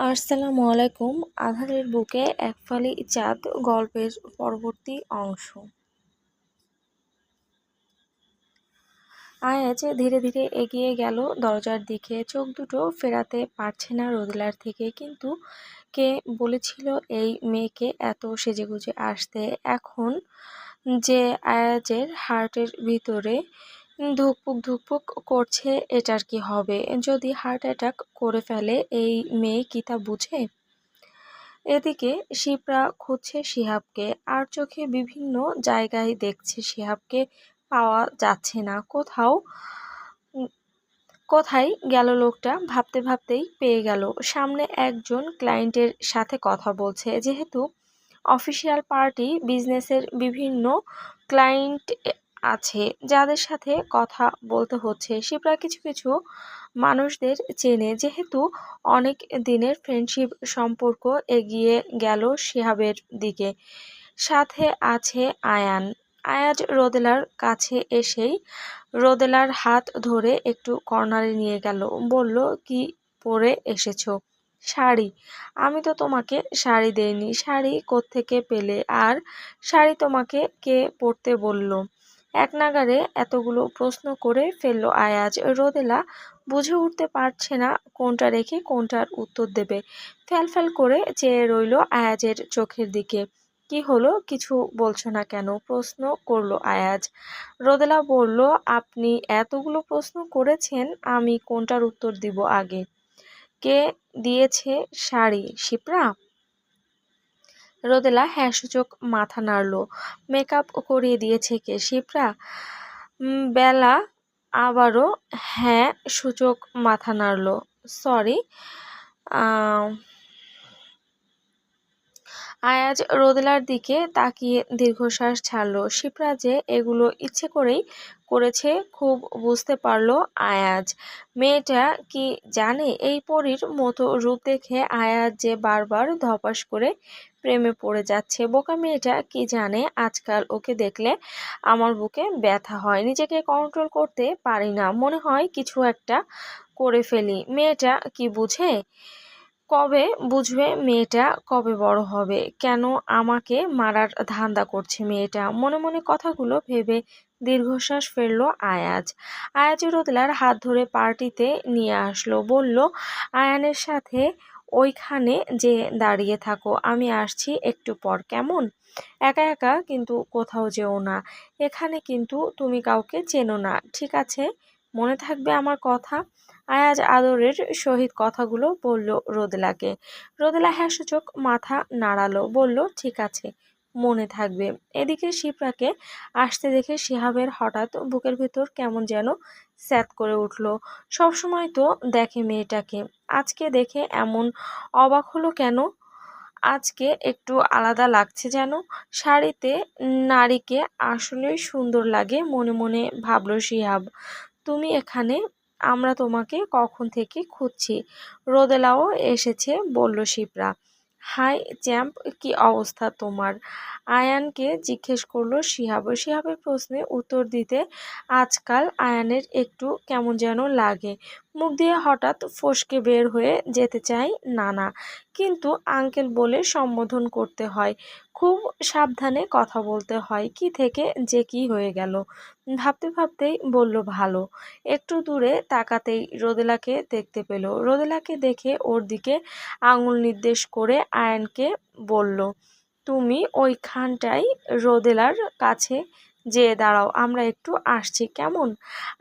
আসসালামু আলাইকুম। আঁধারের বুকে এক ফালি চাঁদ গল্পের পরবর্তী অংশ। আয়াজ ধীরে ধীরে এগিয়ে গেল দরজার দিকে। চোখ দুটো ফেরাতে পারছে না রোদেলার থেকে। কিন্তু কে বলেছিল এই মেয়েকে এত সেজেগুজে আসতে? এখন যে আয়াজের হার্টের ভিতরে ধুকপুক ধুকপুক করছে, এটার কি হবে? যদি হার্ট অ্যাটাক করে ফেলে এই মেয়ে, কি তা বুঝে? এদিকে শিপ্রা খুঁজছে শিহাবকে, আর চোখে বিভিন্ন জায়গায় দেখছে শিহাবকে, পাওয়া যাচ্ছে না কোথাও। উম, কোথায় গেল লোকটা? ভাবতে ভাবতেই পেয়ে গেল। সামনে একজন ক্লায়েন্টের সাথে কথা বলছে। যেহেতু অফিসিয়াল পার্টি, বিজনেসের বিভিন্ন ক্লায়েন্ট আছে যাদের সাথে কথা বলতে হচ্ছে। শিপ্রা কিছু কিছু মানুষদের চেনে, যেহেতু অনেক দিনের ফ্রেন্ডশিপ সম্পর্ক এগিয়ে গেল শিহাবের দিকে। সাথে আছে আয়ান। আয়াজ রোদেলার কাছে এসেই রোদেলার হাত ধরে একটু কর্নারে নিয়ে গেল। বলল, কি পরে এসেছো? শাড়ি। আমি তো তোমাকে শাড়ি দেইনি। শাড়ি কোত্থেকে পেলে? আর শাড়ি তোমাকে কে পরতে বলল? এক নাগাড়ে এতগুলো প্রশ্ন করে ফেলল আয়াজ। রোদেলা বুঝে উঠতে পারছে না কোনটা রেখে কোনটার উত্তর দেবে। ফ্যাল করে চেয়ে রইল আয়াজের চোখের দিকে। কি হলো, কিছু বলছো না কেন? প্রশ্ন করলো আয়াজ। রোদেলা বলল, আপনি এতগুলো প্রশ্ন করেছেন, আমি কোনটার উত্তর দিব আগে? কে দিয়েছে শাড়ি? শিপ্রা? রোদেলা হ্যাঁ সূচক মাথা নাড়ল। মেকআপ করিয়ে দিয়েছে কে? শিপ্রা? বেলা আবারও হ্যাঁ সূচক মাথা নাড়ল। সরি। আয়াজ রোদেলার দিকে তাকিয়ে দীর্ঘশ্বাস ছাড়ল। শিপ্রা যে এগুলো ইচ্ছে করেই করেছে খুব বুঝতে পারল আয়াজ। মেয়েটা কি জানে এই পরীর মতো রূপ দেখে আয়াজ যে বারবার ধপাস করে প্রেমে পড়ে যাচ্ছে? বোকা মেয়েটা কি জানে আজকাল ওকে দেখলে আমার বুকে ব্যথা হয়, নিজেকে কন্ট্রোল করতে পারি না, মনে হয় কিছু একটা করে ফেলি। মেয়েটা কি বুঝে? কবে বুঝবে মেয়েটা? কবে বড় হবে? কেন আমাকে মারার ধান্দা করছে মেয়েটা? মনে মনে কথাগুলো ভেবে দীর্ঘশ্বাস ফেলল আয়াজ। আয়াজ রোদেলার হাত ধরে পার্টিতে নিয়ে আসলো। বলল, আয়ানের সাথে ওইখানে যে দাঁড়িয়ে থাকো, আমি আসছি একটু পর, কেমন? একা একা কিন্তু কোথাও যেও না। এখানে কিন্তু তুমি কাউকে চেনো না, ঠিক আছে? মনে থাকবে আমার কথা? আয়াজ আদরের সহিত কথাগুলো বলল রোদেলাকে। রোদেলা হ্যাসূচক মাথা নাড়ালো, বলল, ঠিক আছে, মনে থাকবে। এদিকে শিপ্রাকে আসতে দেখে শিহাবের হঠাৎ বুকের ভেতর কেমন যেন স্যাঁত করে উঠল। সবসময় তো দেখে মেয়েটাকে, আজকে দেখে এমন অবাক হলো কেন? আজকে একটু আলাদা লাগছে যেন। শাড়িতে নারীকে আসলেই সুন্দর লাগে, মনে মনে ভাবল শিহাব। তুমি এখানে? আমরা তোমাকে কখন থেকে খুঁজছি। রোদেলাও এসেছে, বলল শিপ্রা। হাই চ্যাম্প, কি অবস্থা তোমার? আয়ানকে জিজ্ঞেস করলো শিহাব। শিহাবের প্রশ্নে উত্তর দিতে আজকাল আয়ানের একটু কেমন যেন লাগে। মুখ দিয়ে হঠাৎ ফসকে বের হয়ে যেতে চাই নানা, কিন্তু আঙ্কেল বলে সম্বোধন করতে হয়। খুব সাবধানে কথা বলতে হয়। কি থেকে যে কি হয়ে গেল। ভাবতে ভাবতেই বলল, ভালো। একটু দূরে তাকাতেই রোদেলাকে দেখতে পেল। রোদেলাকে দেখে ওর দিকে আঙুল নির্দেশ করে আয়ানকে বলল, তুমি ওইখানটায় রোদেলার কাছে যেয়ে দাঁড়াও, আমরা একটু আসছি, কেমন?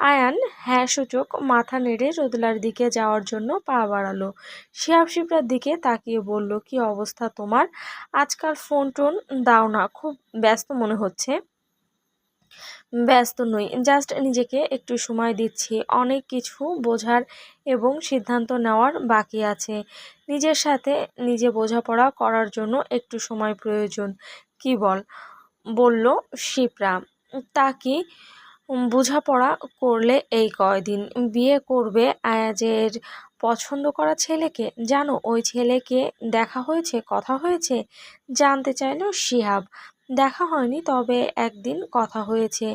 আয়ান হ্যাঁ সূচক মাথা নেড়ে রোদেলার দিকে যাওয়ার জন্য পা বাড়ালো। শিহাব শিপ্রার দিকে তাকিয়ে বলল, কি অবস্থা তোমার? আজকাল ফোন টোন দাও না, খুব ব্যস্ত মনে হচ্ছে। ব্যস্ত নই, জাস্ট নিজেকে একটু সময় দিচ্ছি। অনেক কিছু বোঝার এবং সিদ্ধান্ত নেওয়ার বাকি আছে। নিজের সাথে নিজে বোঝাপড়া করার জন্য একটু সময় প্রয়োজন। কি বলল শিপ্রা। তা কি বোঝাপড়া করলে এই কয়দিন? বিয়ে করবে আয়াজের পছন্দ করা ছেলেকে? জানো ওই ছেলেকে দেখা হয়েছে, কথা হয়েছে? জানতে চাইল শিহাব। দেখা হয়নি, তবে একদিন কথা হয়েছে।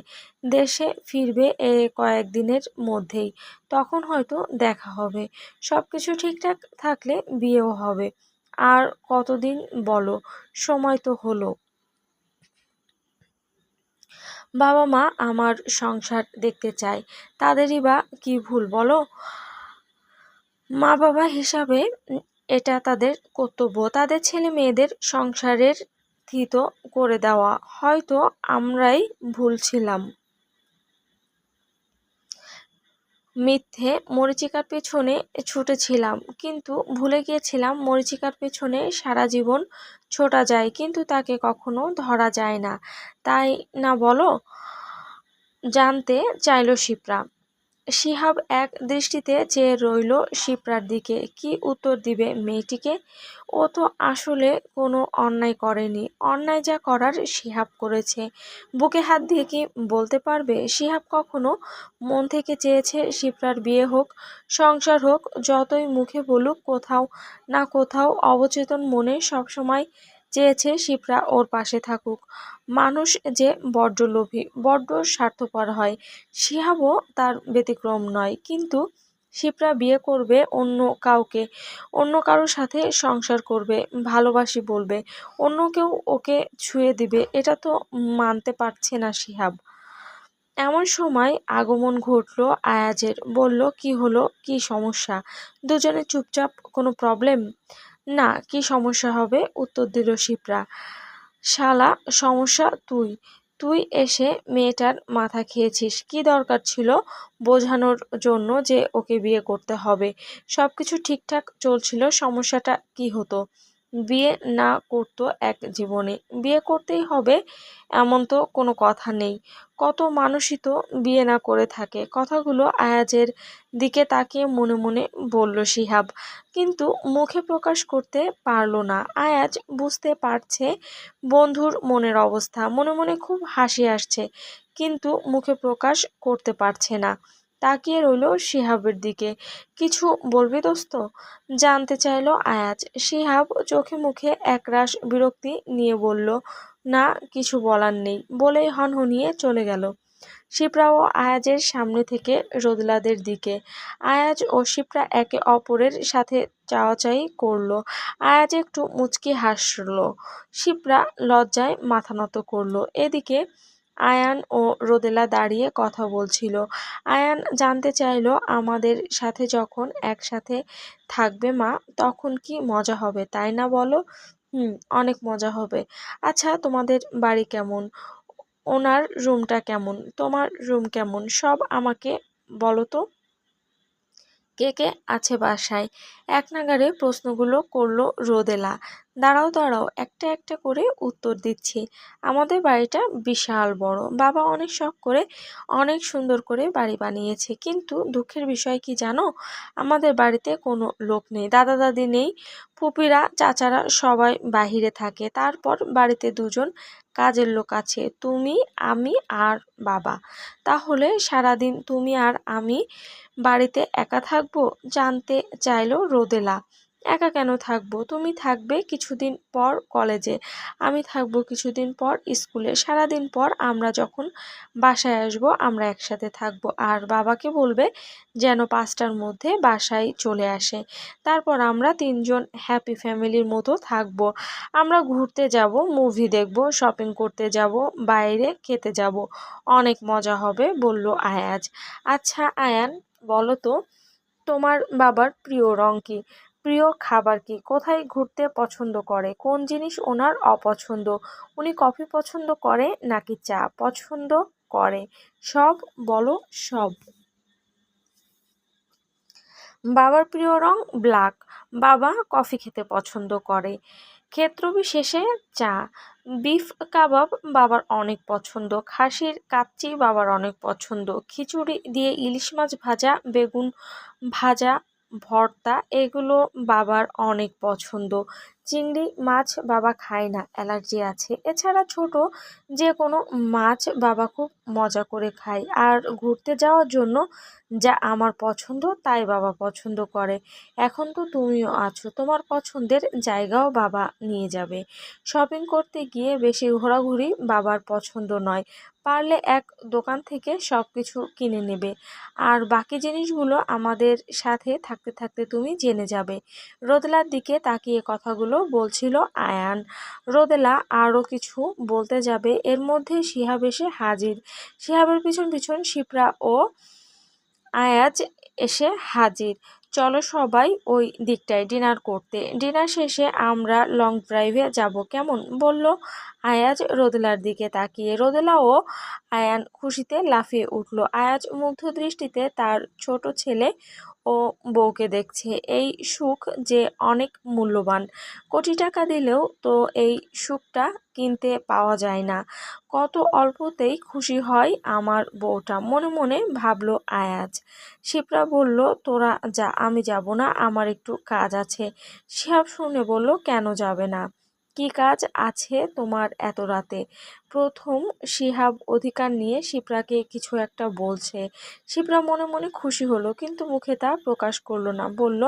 দেশে ফিরবে কয়েকদিনের মধ্যেই, তখন হয়তো দেখা হবে। সবকিছু ঠিকঠাক থাকলে বিয়েও হবে। আর কতদিন বলো, সময় তো হলো। বাবা মা আমার সংসার দেখতে চায়, তাদেরই বা কি ভুল বলো। মা বাবা হিসাবে এটা তাদের কর্তব্য, তাদের ছেলে মেয়েদের সংসারের থিত করে দেওয়া। হয়তো আমরাই ভুল ছিলাম, মিথ্যে মরীচিকার পেছনে ছুটেছিলাম, কিন্তু ভুলে গিয়েছিলাম মরীচিকার পেছনে সারা জীবন ছোটা যায়, কিন্তু তাকে কখনো ধরা যায় না। তাই না বলো? জানতে চাইল শিপ্রা। শিহাব এক দৃষ্টিতে চেয়ে রইল শিপ্রার দিকে। কি উত্তর দিবে মেয়েটিকে? ও তো আসলে কোনো অন্যায় করেনি, অন্যায় যা করার শিহাব করেছে। বুকে হাত দিয়ে কি বলতে পারবে শিহাব কখনো মন থেকে চেয়েছে শিপ্রার বিয়ে হোক, সংসার হোক? যতই মুখে বলুক, কোথাও না কোথাও অবচেতন মনে সবসময় চেয়েছে শিপ্রা ওর পাশে থাকুক। মানুষ যে বড্ড লোভী, বড্ড স্বার্থপর হয়, শিহাবও তার ব্যতিক্রম নয়। কিন্তু শিপ্রা বিয়ে করবে অন্য কাউকে, অন্য কারোর সাথে সংসার করবে, ভালোবাসি বলবে, অন্য কেউ ওকে ছুঁয়ে দিবে, এটা তো মানতে পারছে না শিহাব। এমন সময় আগমন ঘটল আয়াজের। বলল, কি হলো, কি সমস্যা? দুজনে চুপচাপ। কোনো প্রবলেম? না, কি সমস্যা হবে, উত্তর দিল শিপ্রা। শালা, সমস্যা তুই। তুই এসে মেয়েটার মাথা খেয়েছিস। কি দরকার ছিল বোঝানোর জন্য যে ওকে বিয়ে করতে হবে? সবকিছু ঠিকঠাক চলছিল, সমস্যাটা কি হতো? বিয়ে না করতো এক জীবনে, বিয়ে করতেই হবে এমন তো কোনো কথা নেই। কত মানুষই তো বিয়ে না করে থাকে। কথাগুলো আয়াজের দিকে তাকিয়ে মনে মনে বলল শিহাব, কিন্তু মুখে প্রকাশ করতে পারল না। আয়াজ বুঝতে পারছে বন্ধুর মনের অবস্থা। মনে মনে খুব হাসি আসছে, কিন্তু মুখে প্রকাশ করতে পারছে না। তাকিয়ে রইল শিহাবের দিকে। কিছু বলবি দোস্ত? জানতে চাইল আয়াজ। শিহাব চোখে মুখে একরাশ বিরক্তি নিয়ে বলল, না, কিছু বলার নেই, বলেই হনহনিয়ে চলে গেল। শিপ্রা ও আয়াজের সামনে থেকে রোদেলাদের দিকে। আয়াজ ও শিপ্রা একে অপরের সাথে চাওয়াচাই করলো। আয়াজ একটু মুচকি হাসলো, শিপ্রা লজ্জায় মাথা নত করলো। এদিকে আয়ান ও রোদেলা দাঁড়িয়ে কথা বলছিল। আয়ান জানতে চাইলো, আমাদের সাথে যখন একসাথে থাকবে মা, তখন কি মজা হবে, তাই না বলো? হুম, অনেক মজা হবে। আচ্ছা, তোমাদের বাড়ি কেমন? ওনার রুমটা কেমন? তোমার রুম কেমন? সব আমাকে বলো তো। কে কে আছে বাসায়? এক নাগাড়ে প্রশ্নগুলো করলো রোদেলা। দাঁড়াও দাঁড়াও, একটা একটা করে উত্তর দিচ্ছি। আমাদের বাড়িটা বিশাল বড়। বাবা অনেক শখ করে অনেক সুন্দর করে বাড়ি বানিয়েছে, কিন্তু দুঃখের বিষয় কি জানো? আমাদের বাড়িতে কোনো লোক নেই, দাদা দাদি নেই, ফুপিরা চাচারা সবাই বাহিরে থাকে। তারপর বাড়িতে দুজন কাজের লোক আছে, তুমি, আমি আর বাবা। তাহলে সারাদিন তুমি আর আমি বাড়িতে একা থাকবো? জানতে চাইলো রোদেলা। একা কেন থাকবো? তুমি থাকবে কিছুদিন পর কলেজে, আমি থাকবো কিছুদিন পর স্কুলে। সারাদিন পর আমরা যখন বাসায় আসবো, আমরা একসাথে থাকবো। আর বাবাকে বলবে যেন 5টার মধ্যে বাসায় চলে আসে। তারপর আমরা তিনজন হ্যাপি ফ্যামিলির মতো থাকবো। আমরা ঘুরতে যাব, মুভি দেখবো, শপিং করতে যাব, বাইরে খেতে যাব। অনেক মজা হবে, বলল আয়াজ। আচ্ছা আয়ান, বলো তো, তোমার বাবার প্রিয় রং কি? প্রিয় খাবার কি? কোথায় ঘুরতে পছন্দ করে? কোন জিনিস ওনার অপছন্দ? উনি কফি পছন্দ করে নাকি চা পছন্দ করে? সব বলো, সব। বাবার প্রিয় রং ব্ল্যাক। বাবা কফি খেতে পছন্দ করে, ক্ষেত্রবিশেষে চা। বিফ কাবাব বাবার অনেক পছন্দ, খাসির কাচ্চি বাবার অনেক পছন্দ, খিচুড়ি দিয়ে ইলিশ মাছ ভাজা, বেগুন ভাজা, ভর্তা, এগুলো বাবার অনেক পছন্দ। চিংড়ি মাছ বাবা খায় না, অ্যালার্জি আছে। এছাড়া ছোট যে কোনো মাছ বাবা খুব মজা করে খায়। আর ঘুরতে যাওয়ার জন্য যা আমার পছন্দ তাই বাবা পছন্দ করে। এখন তো তুমিও আছো, তোমার পছন্দের জায়গাও বাবা নিয়ে যাবে। শপিং করতে গিয়ে বেশি ঘোরাঘুরি বাবার পছন্দ নয়। পারলে এক দোকান থেকে সব কিছু কিনে নেবে, আর বাকি জিনিসগুলো আমাদের সাথে থাকতে থাকতে তুমি জেনে যাবে। রোদেলার দিকে তাকিয়ে কথাগুলো বলছিল আয়ান। রোদেলা আরও কিছু বলতে যাবে, এর মধ্যে শিহাব এসে হাজির। শিহাবের পিছন পিছন শিপ্রা ও আয়াজ এসে হাজির। চলো সবাই ওই দিকটায় ডিনার করতে, ডিনার শেষে আমরা লং ড্রাইভে যাব, কেমন, বলল আয়াজ রোদেলার দিকে তাকিয়ে। রোদেলা ও আয়ান খুশিতে লাফিয়ে উঠল। আয়াজ মুগ্ধ দৃষ্টিতে তার ছোট ছেলে ও বউকে দেখছে। এই সুখ যে অনেক মূল্যবান, কোটি টাকা দিলেও তো এই সুখটা কিনতে পাওয়া যায় না। কত অল্পতেই খুশি হয় আমার বউটা, মনে মনে ভাবলো আয়াজ। শিপ্রা বলল, তোরা যা, আমি যাব না, আমার একটু কাজ আছে। শিহাব শুনে বলল, কেন যাবে না? কি কাজ আছে তোমার এত রাতে? প্রথম শিহাব অধিকার নিয়ে শিপ্রাকে কিছু একটা বলছে। শিপ্রা মনে মনে খুশি হলো, কিন্তু মুখে তা প্রকাশ করলো না। বলল,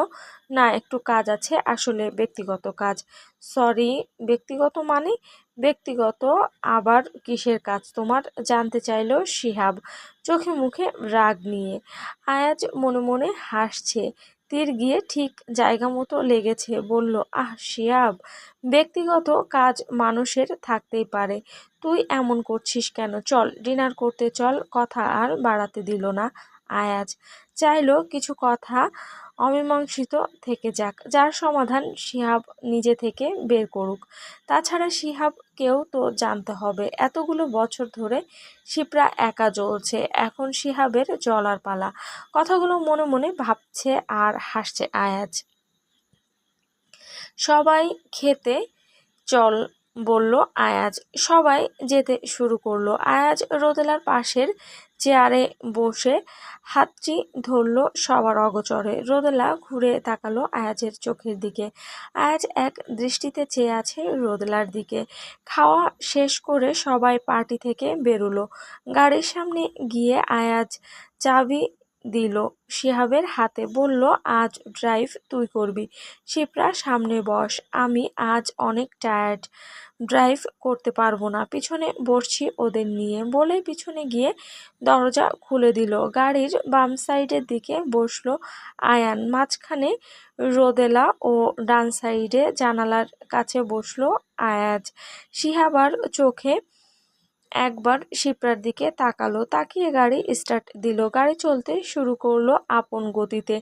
না, একটু কাজ আছে, আসলে ব্যক্তিগত কাজ। সরি, ব্যক্তিগত মানে? ব্যক্তিগত আবার কিসের কাজ তোমার? জানতে চাইল শিহাব, চোখে মুখে রাগ নিয়ে। আয়াজ মনে মনে হাসছে। তীর গিয়ে ঠিক জায়গা মতো লেগেছে। বলল, আহ শিহাব, ব্যক্তিগত কাজ মানুষের থাকতেই পারে, তুই এমন করছিস কেন? চল ডিনার করতে চল। কথা আর বাড়াতে দিল না আয়াজ। চাইলো কিছু কথা অমীমাংসিত থেকে যাক, যার সমাধান শিহাব নিজে থেকে বের করুক। তাছাড়া শিহাবকেও তো জানতে হবে। এতগুলো বছর ধরে শিপ্রা একা জ্বলছে, এখন শিহাবের জ্বলার পালা। কথাগুলো মনে মনে ভাবছে আর হাসছে আয়াজ। সবাই খেতে চল, বলল আয়াজ। সবাই যেতে শুরু করলো। আয়াজ রোদেলার পাশের চেয়ারে বসে হাতটি ধরল সবার অগোচরে। রোদেলা ঘুরে তাকালো আয়াজের চোখের দিকে। আয়াজ এক দৃষ্টিতে চেয়ে আছে রোদেলার দিকে। খাওয়া শেষ করে সবাই পার্টি থেকে বেরোলো। গাড়ির সামনে গিয়ে আয়াজ চাবি দিল শিহাবের হাতে। বলল, আজ ড্রাইভ তুই করবি। শিপ্রা, সামনে বস, আমি আজ অনেক টায়ার্ড, ড্রাইভ করতে পারবো না, পিছনে বসছি ওদের নিয়ে, বলে পিছনে গিয়ে দরজা খুলে দিল। গাড়ির বাম সাইডের দিকে বসলো আয়ান, মাঝখানে রোদেলা ও ডান সাইডে জানালার কাছে বসলো আয়াজ। শিহাবার চোখে একবার শিপ্রার দিকে তাকালো, তাকিয়ে গাড়ি স্টার্ট দিল। গাড়ি চলতে শুরু করলো আপন গতিতে।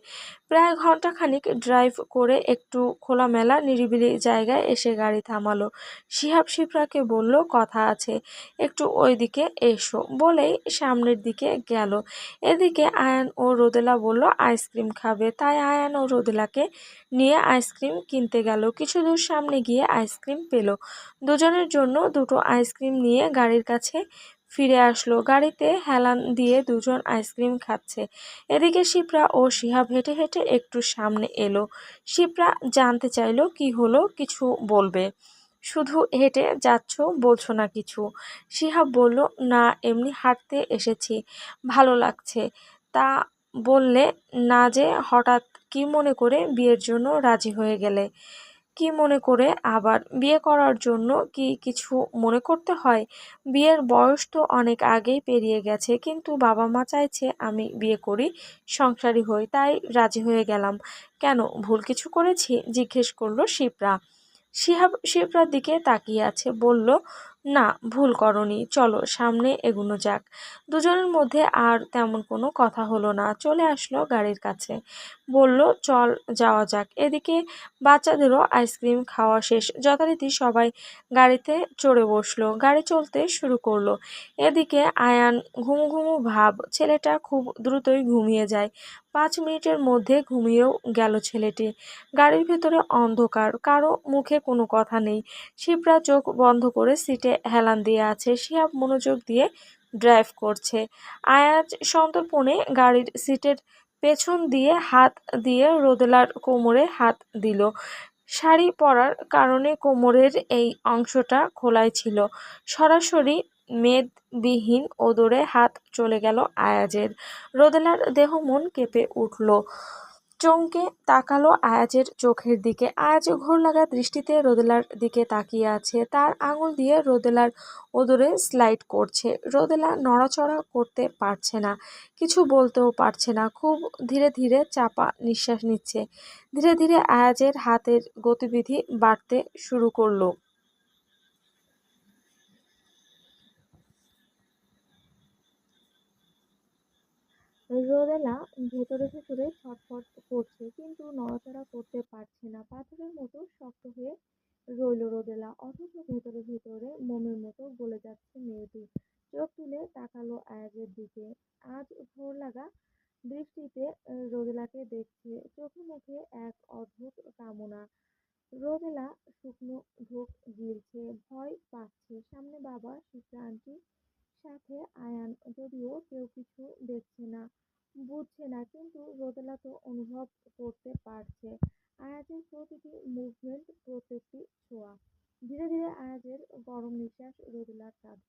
প্রায় ঘন্টাখানিক ড্রাইভ করে একটু খোলামেলা নিরিবিলি জায়গায় এসে গাড়ি থামালো। শিহাব শিপ্রাকে বলল, কথা আছে, একটু ওইদিকে এসো, বলেই সামনের দিকে গেল। এদিকে আয়ান ও রোদেলা বলল আইসক্রিম খাবে, তাই আয়ান ও রোদেলাকে নিয়ে আইসক্রিম কিনতে গেল। কিছু দূর সামনে গিয়ে আইসক্রিম পেল। দুজনের জন্য দুটো আইসক্রিম নিয়ে গাড়ির কাছে ফিরে আসলো। গাড়িতে হেলান দিয়ে দুজন আইসক্রিম খাচ্ছে। এদিকে শিপ্রা ও শিহাব হেঁটে হেঁটে একটু সামনে এলো। শিপ্রা জানতে চাইলো, কি হলো, কিছু বলবে? শুধু হেঁটে যাচ্ছ, বলছো না কিছু? শিহাব বলল, না, এমনি হাঁটতে এসেছি, ভালো লাগছে। তা বললে না যে হঠাৎ কি মনে করে বিয়ের জন্য রাজি হয়ে গেলে? কি মনে করে আবার? বিয়ে করার জন্য কি কিছু মনে করতে হয়? বিয়ের বয়স তো অনেক আগেই পেরিয়ে গেছে, কিন্তু বাবা মা চাইছে আমি বিয়ে করি, সংসারী হই, তাই রাজি হয়ে গেলাম। কেন, ভুল কিছু করেছি? জিজ্ঞেস করলো শিপ্রা। শিহাব শিপ্রার দিকে তাকিয়ে আছে। বলল, না, ভুল করনি, চলো সামনে এগোনো যাক। দুজনের মধ্যে আর তেমন কোনো কথা হলো না। চলে আসলো গাড়ির কাছে। বলল, চল যাওয়া যাক। এদিকে বাচ্চাদেরও আইসক্রিম খাওয়া শেষ। যথারীতি সবাই গাড়িতে চড়ে বসলো। গাড়ি চলতে শুরু করলো। এদিকে আয়ান ঘুমু ঘুমু ভাব, ছেলেটা খুব দ্রুতই ঘুমিয়ে যায়। 5 মিনিটের মধ্যে ঘুমিয়েও গেল ছেলেটি। গাড়ির ভেতরে অন্ধকার, কারো মুখে কোনো কথা নেই। শিপ্রা চোখ বন্ধ করে সিটে হেলান দিয়ে আছে। শিহাব মনোযোগ দিয়ে ড্রাইভ করছে। আয়াজ সন্তর্পণে গাড়ির সিটের পেছন দিয়ে হাত দিয়ে রোদেলার কোমরে হাত দিল। শাড়ি পরার কারণে কোমরের এই অংশটা খোলাই ছিল। সরাসরি মেদবিহীন ওদরে হাত চলে গেল আয়াজের। রোদেলার দেহ মন কেঁপে উঠল। চমকে তাকালো আয়াজের চোখের দিকে। আয়াজ ঘোর লাগা দৃষ্টিতে রোদেলার দিকে তাকিয়ে আছে। তার আঙুল দিয়ে রোদেলার ওদরে স্লাইড করছে। রোদেলা নড়াচড়া করতে পারছে না, কিছু বলতেও পারছে না। খুব ধীরে ধীরে চাপা নিঃশ্বাস নিচ্ছে। ধীরে ধীরে আয়াজের হাতের গতিবিধি বাড়তে শুরু করলো। রোদেলা ভেতরে ভেতরে ছটফট করছে, কিন্তু নড়াচড়া করতে পারছে না। পাথরের মতো শক্ত হয়ে রইল রোদেলা, অথচ ভেতরে ভেতরে মোমের মতো গলে যাচ্ছে মেয়েটি। চোখ তুলে তাকালো আয়াজের দিকে। আজ ভোর লাগা দৃষ্টিতে রোদেলাকে দেখছে, চোখে মুখে এক অদ্ভুত কামনা। রোদেলা শুকনো ঢোক গিলছে, ভয় পাচ্ছে। সামনে বাবা, শিপ্রা আন্টি, সাথে আয়ান। যদিও কেউ কিছু দেখছে না, বুঝছে না, কিন্তু রোদেলা তো অনুভব করতে পারছে আয়াজের প্রতিটি মুভমেন্ট, প্রত্যেকটি ছোঁয়া। ধীরে ধীরে আয়াজের গরম নিঃশ্বাস রোদেলার কাঁধে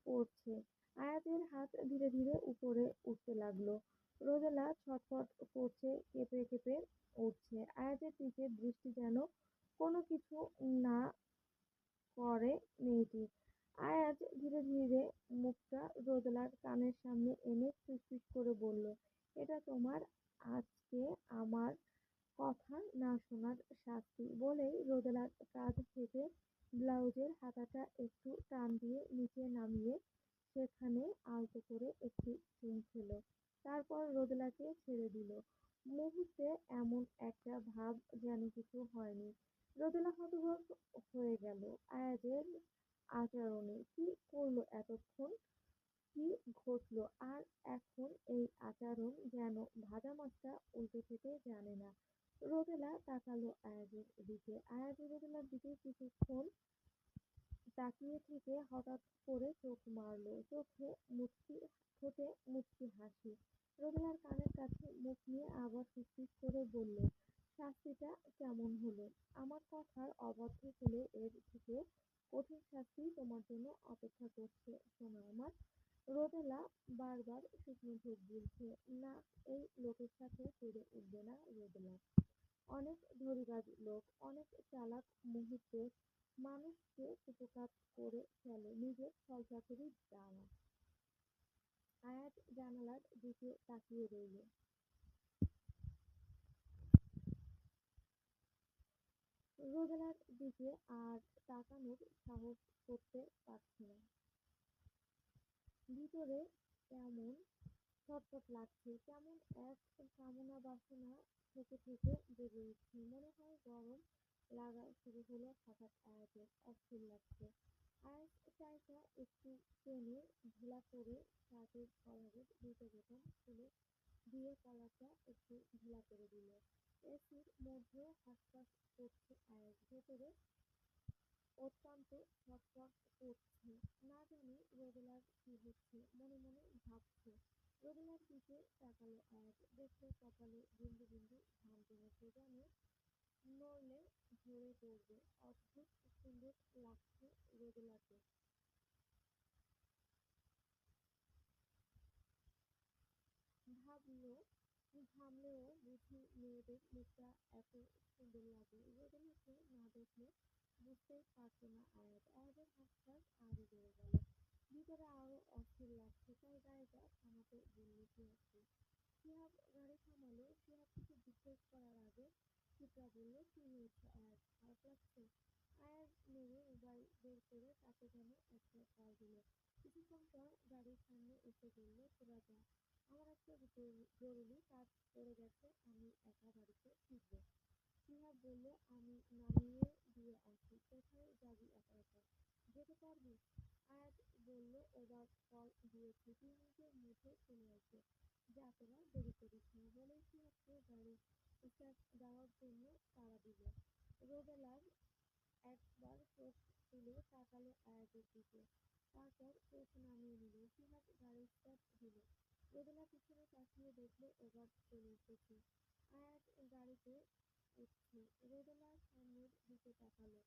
পড়ছে। আয়াজের হাত ধীরে ধীরে উপরে উঠতে লাগলো। রোদেলা ছটফট করছে, কেঁপে কেঁপে উঠছে। আয়াজের দিকে দৃষ্টি যেন কোনো কিছু না করে মেয়েটি। আয়াজ ধীরে ধীরে মুখটা রোদেলার কানের সামনে এনে ফিসফিস করে বলল, এটা তোমার আজকে আমার কথা না শোনার শাস্তি। বলেই রোদেলার কাঁধ থেকে ব্লাউজের হাতাটা একটু টান দিয়ে নিচে নামিয়ে সেখানে আলতো করে একটি চুমু খেলো। তারপর রোদেলাকে ছেড়ে দিল। মুহূর্তে এমন একটা ভাব যেন কিছু হয়নি। রোদেলা হতবাক হয়ে গেল আয়াজের আচরণে। কি করলো এতক্ষণ? কি ঘটলো? আর এখন এই আচরণ যেন ভাজা মাছটা উল্টে খেতে জানে না। রোদেলা তাকালো আয়াজের দিকে। আয়াজ রোদেলার দিকে কিছুক্ষণ তাকিয়ে থেকে হঠাৎ করে চোখ মারল। ঠোঁটে মুচকি হাসি। রোদেলার কানের কাছে মুখ নিয়ে আবার ফিসফিস করে বলল, শাস্তিটা কেমন হলো? আমার কথার অবাধ্য হলে এর থেকে কঠিন শাস্তি তোমার জন্য অপেক্ষা করছে সোনা আমার। রোদেলা বারবার শুকনো ঢোক গিলছে। না, এই লোকের সাথে পেরে উঠবে না রোদেলা। অনেক ধড়িবাজ লোক, অনেক চালাক, মুহূর্তে মানুষকে কুপোকাত করে ফেলে নিজের ছলচাতুরির দ্বারা। আয়াজ জানালার দিকে তাকিয়ে রইল। রোদেলার দিকে আর তাকানোর সাহস করতে পারছে না। ভিতরে কেমন ছটফট লাগছে, কেমন এক কামনা বাসনা থেকে থেকে জেগে উঠছে। মনে হয় গরম লাগা শুরু হলো হঠাৎ আয়াজের। অস্থির লাগছে। আয়াজ শাড়িটা একটু টেনে ঢিলা করে শার্টের কলারের দুটো বোতাম খুলে দিয়ে কলারটা একটু ঢিলা করে দিল। এসির মধ্যেও হাঁসফাঁস করছে আয়াজ। ভেতরে অত্যন্ত ছটফট করছে। না জানি রোদেলার কি হচ্ছে, মনে মনে ভাবছে। রোদেলার দিকে তাকালো আয়াজ। দেখলো কপালে বিন্দু বিন্দু ঘাম জমেছে, যেন নড়লে ঝরে পড়বে। অদ্ভুত সুন্দর লাগছে রোদেলাকে। ভাবলো, ঘামলেও বুঝি মেয়েদের মুখটা এত সুন্দর লাগে। রোদেলাকে না দেখলে বুঝতেই পারতো না আয়াজ। আয়াজের হাঁসফাঁস আরো বেড়ে গেল। ভিতরে আরো অস্থির লাগছে, তাই গাড়িটা থামাতে বলল শিহাবকে। শিহাব গাড়ি থামালো। শিহাব কিছু জিজ্ঞেস করার আগে শিপ্রা বলল, কি হয়েছে আয়াজ, খারাপ লাগছে? আয়াজ নেড়ে মোবাইল বের করে তাকে যেন একটা কল দিল। কিছুক্ষণ পর গাড়ির সামনে এসে বলল, তোরা যা, আমার একটা জরুরি কাজ পড়ে গেছে, আমি একা বাড়িতে ফিরবো। শিহাব বলল, আমি নামিয়ে দিয়ে আসি। কোথায় যাবি একা একা? যেতে পারবি? আয়াজ বলল, এবার কল দিয়েছি, 2 মিনিটের মধ্যে চলে আসবে। যা, তোরা দেরি করিস না। বলেই শিহাবকে গাড়ি স্টার্ট দেওয়ার জন্য তাড়া দিল। রোদেলার একবার চোখ তুলে তাকালো আয়াজের দিকে, তারপর চোখ নামিয়ে নিল। শিহাব গাড়ি স্টার্ট দিল। রোদেলা পিছনে তাকিয়ে দেখলো এবার চলে এসেছে। আয়াজ গাড়িতে উঠছে। রোদেলার সামনে দিকে তাকালো।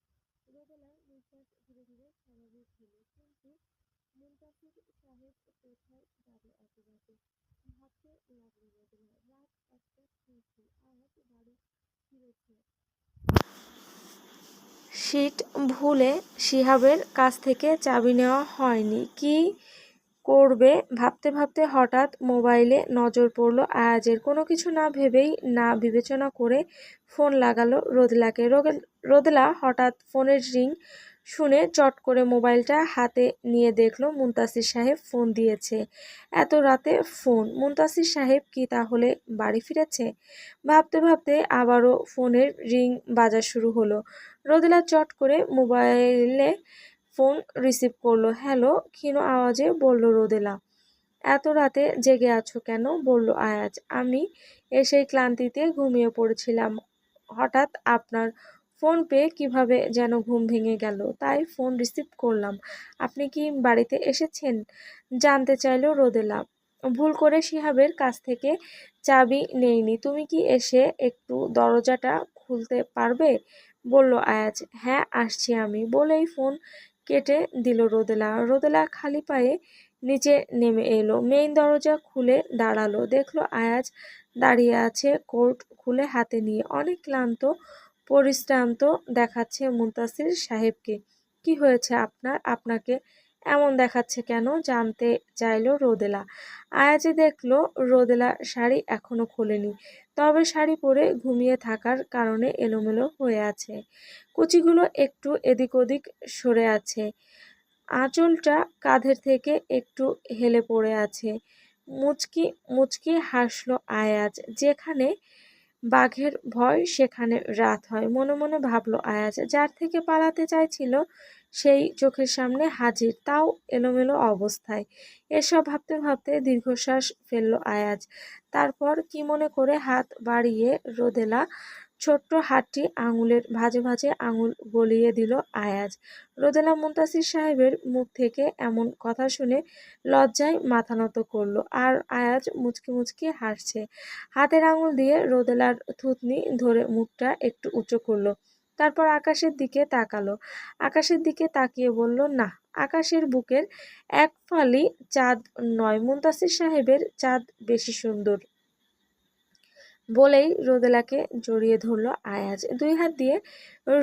রোদেলার নিঃশ্বাস ধীরে ধীরে স্বাভাবিক হলো, কিন্তু মুনতাসির সাহেব কোথায় যাবে এত রাতে? ভাবতে লাগলো রোদেলা। রাত 1টা ছুঁই আজ বাড়ি ফিরেছে। সিট ভুলে শিহাবের কাছ থেকে চাবি নেওয়া হয়নি। কি করবে ভাবতে ভাবতে হঠাৎ মোবাইলে নজর পড়ল আয়াজের। কোনো কিছু না ভেবেই, না বিবেচনা করে ফোন লাগালো রোদেলাকে। রোদেলা হঠাৎ ফোনের রিং শুনে চট করে মোবাইলটা হাতে নিয়ে দেখল মুনতাসির সাহেব ফোন দিয়েছে। এত রাতে ফোন! মুনতাসির সাহেব কি তাহলে বাড়ি ফিরেছে? ভাবতে ভাবতে আবারও ফোনের রিং বাজা শুরু হলো। রোদেলা চট করে মোবাইলে ফোন রিসিভ করলো। হ্যালো, ক্ষীণ আওয়াজে বলল রোদেলা। এত রাতে জেগে আছো কেন? বলল আয়াজ। আমি এসেই ক্লান্তিতে ঘুমিয়ে পড়েছিলাম। হঠাৎ আপনার ফোন পেয়ে কিভাবে যেন ঘুম ভেঙে গেল, তাই ফোন রিসিভ করলাম। আপনি কি বাড়িতে এসেছেন? জানতে চাইল রোদেলা। ভুল করে শিহাবের কাছ থেকে চাবি নেইনি। তুমি কি এসে একটু দরজাটা খুলতে পারবে? বলল আয়াজ। হ্যাঁ, আসছি আমি, বলেই ফোন কেটে দিল রোদেলা। রোদেলা খালি পায়ে নিচে নেমে এলো, মেইন দরজা খুলে দাঁড়ালো। দেখলো আয়াজ দাঁড়িয়ে আছে কোট খুলে হাতে নিয়ে। অনেক ক্লান্ত পরিশ্রান্ত দেখাচ্ছে মুনতাসির সাহেবকে। কি হয়েছে আপনার? আপনাকে এমন দেখাচ্ছে কেন? জানতে চাইল রোদেলা। আয়াজে দেখলো রোদেলা শাড়ি এখনো খোলেনি, তবে শাড়ি পরে ঘুমিয়ে থাকার কারণে এলোমেলো হয়ে আছে। কুচিগুলো একটু এদিক ওদিক সরে আছে। আঁচলটা কাঁধের থেকে একটু হেলে পড়ে আছে। মুচকি মুচকি হাসল আয়াজ। যেখানে বাঘের ভয় সেখানে রাত হয়, মনে মনে ভাবল আয়াজ। যার থেকে পালাতে চাইছিল সেই চোখের সামনে হাজির, তাও এলোমেলো অবস্থায়। এসব ভাবতে ভাবতে দীর্ঘশ্বাস ফেলল আয়াজ। তারপর কি মনে করে হাত বাড়িয়ে রোদেলা ছোট্ট হাতটি আঙুলের ভাঁজে ভাঁজে আঙুল গলিয়ে দিল আয়াজ। রোদেলা মুনতাসির সাহেবের মুখ থেকে এমন কথা শুনে লজ্জায় মাথা নত করলো, আর আয়াজ মুচকি মুচকি হাসছে। হাতের আঙুল দিয়ে রোদেলার থুতনি ধরে মুখটা একটু উঁচু করলো। তারপর আকাশের দিকে তাকালো। আকাশের দিকে তাকিয়ে বলল, না, আকাশের বুকের এক ফালি চাঁদ নয়, মুনতাসির সাহেবের চাঁদ বেশি সুন্দর। বলেই রোদেলাকে জড়িয়ে ধরল আয়াজ। দুই হাত দিয়ে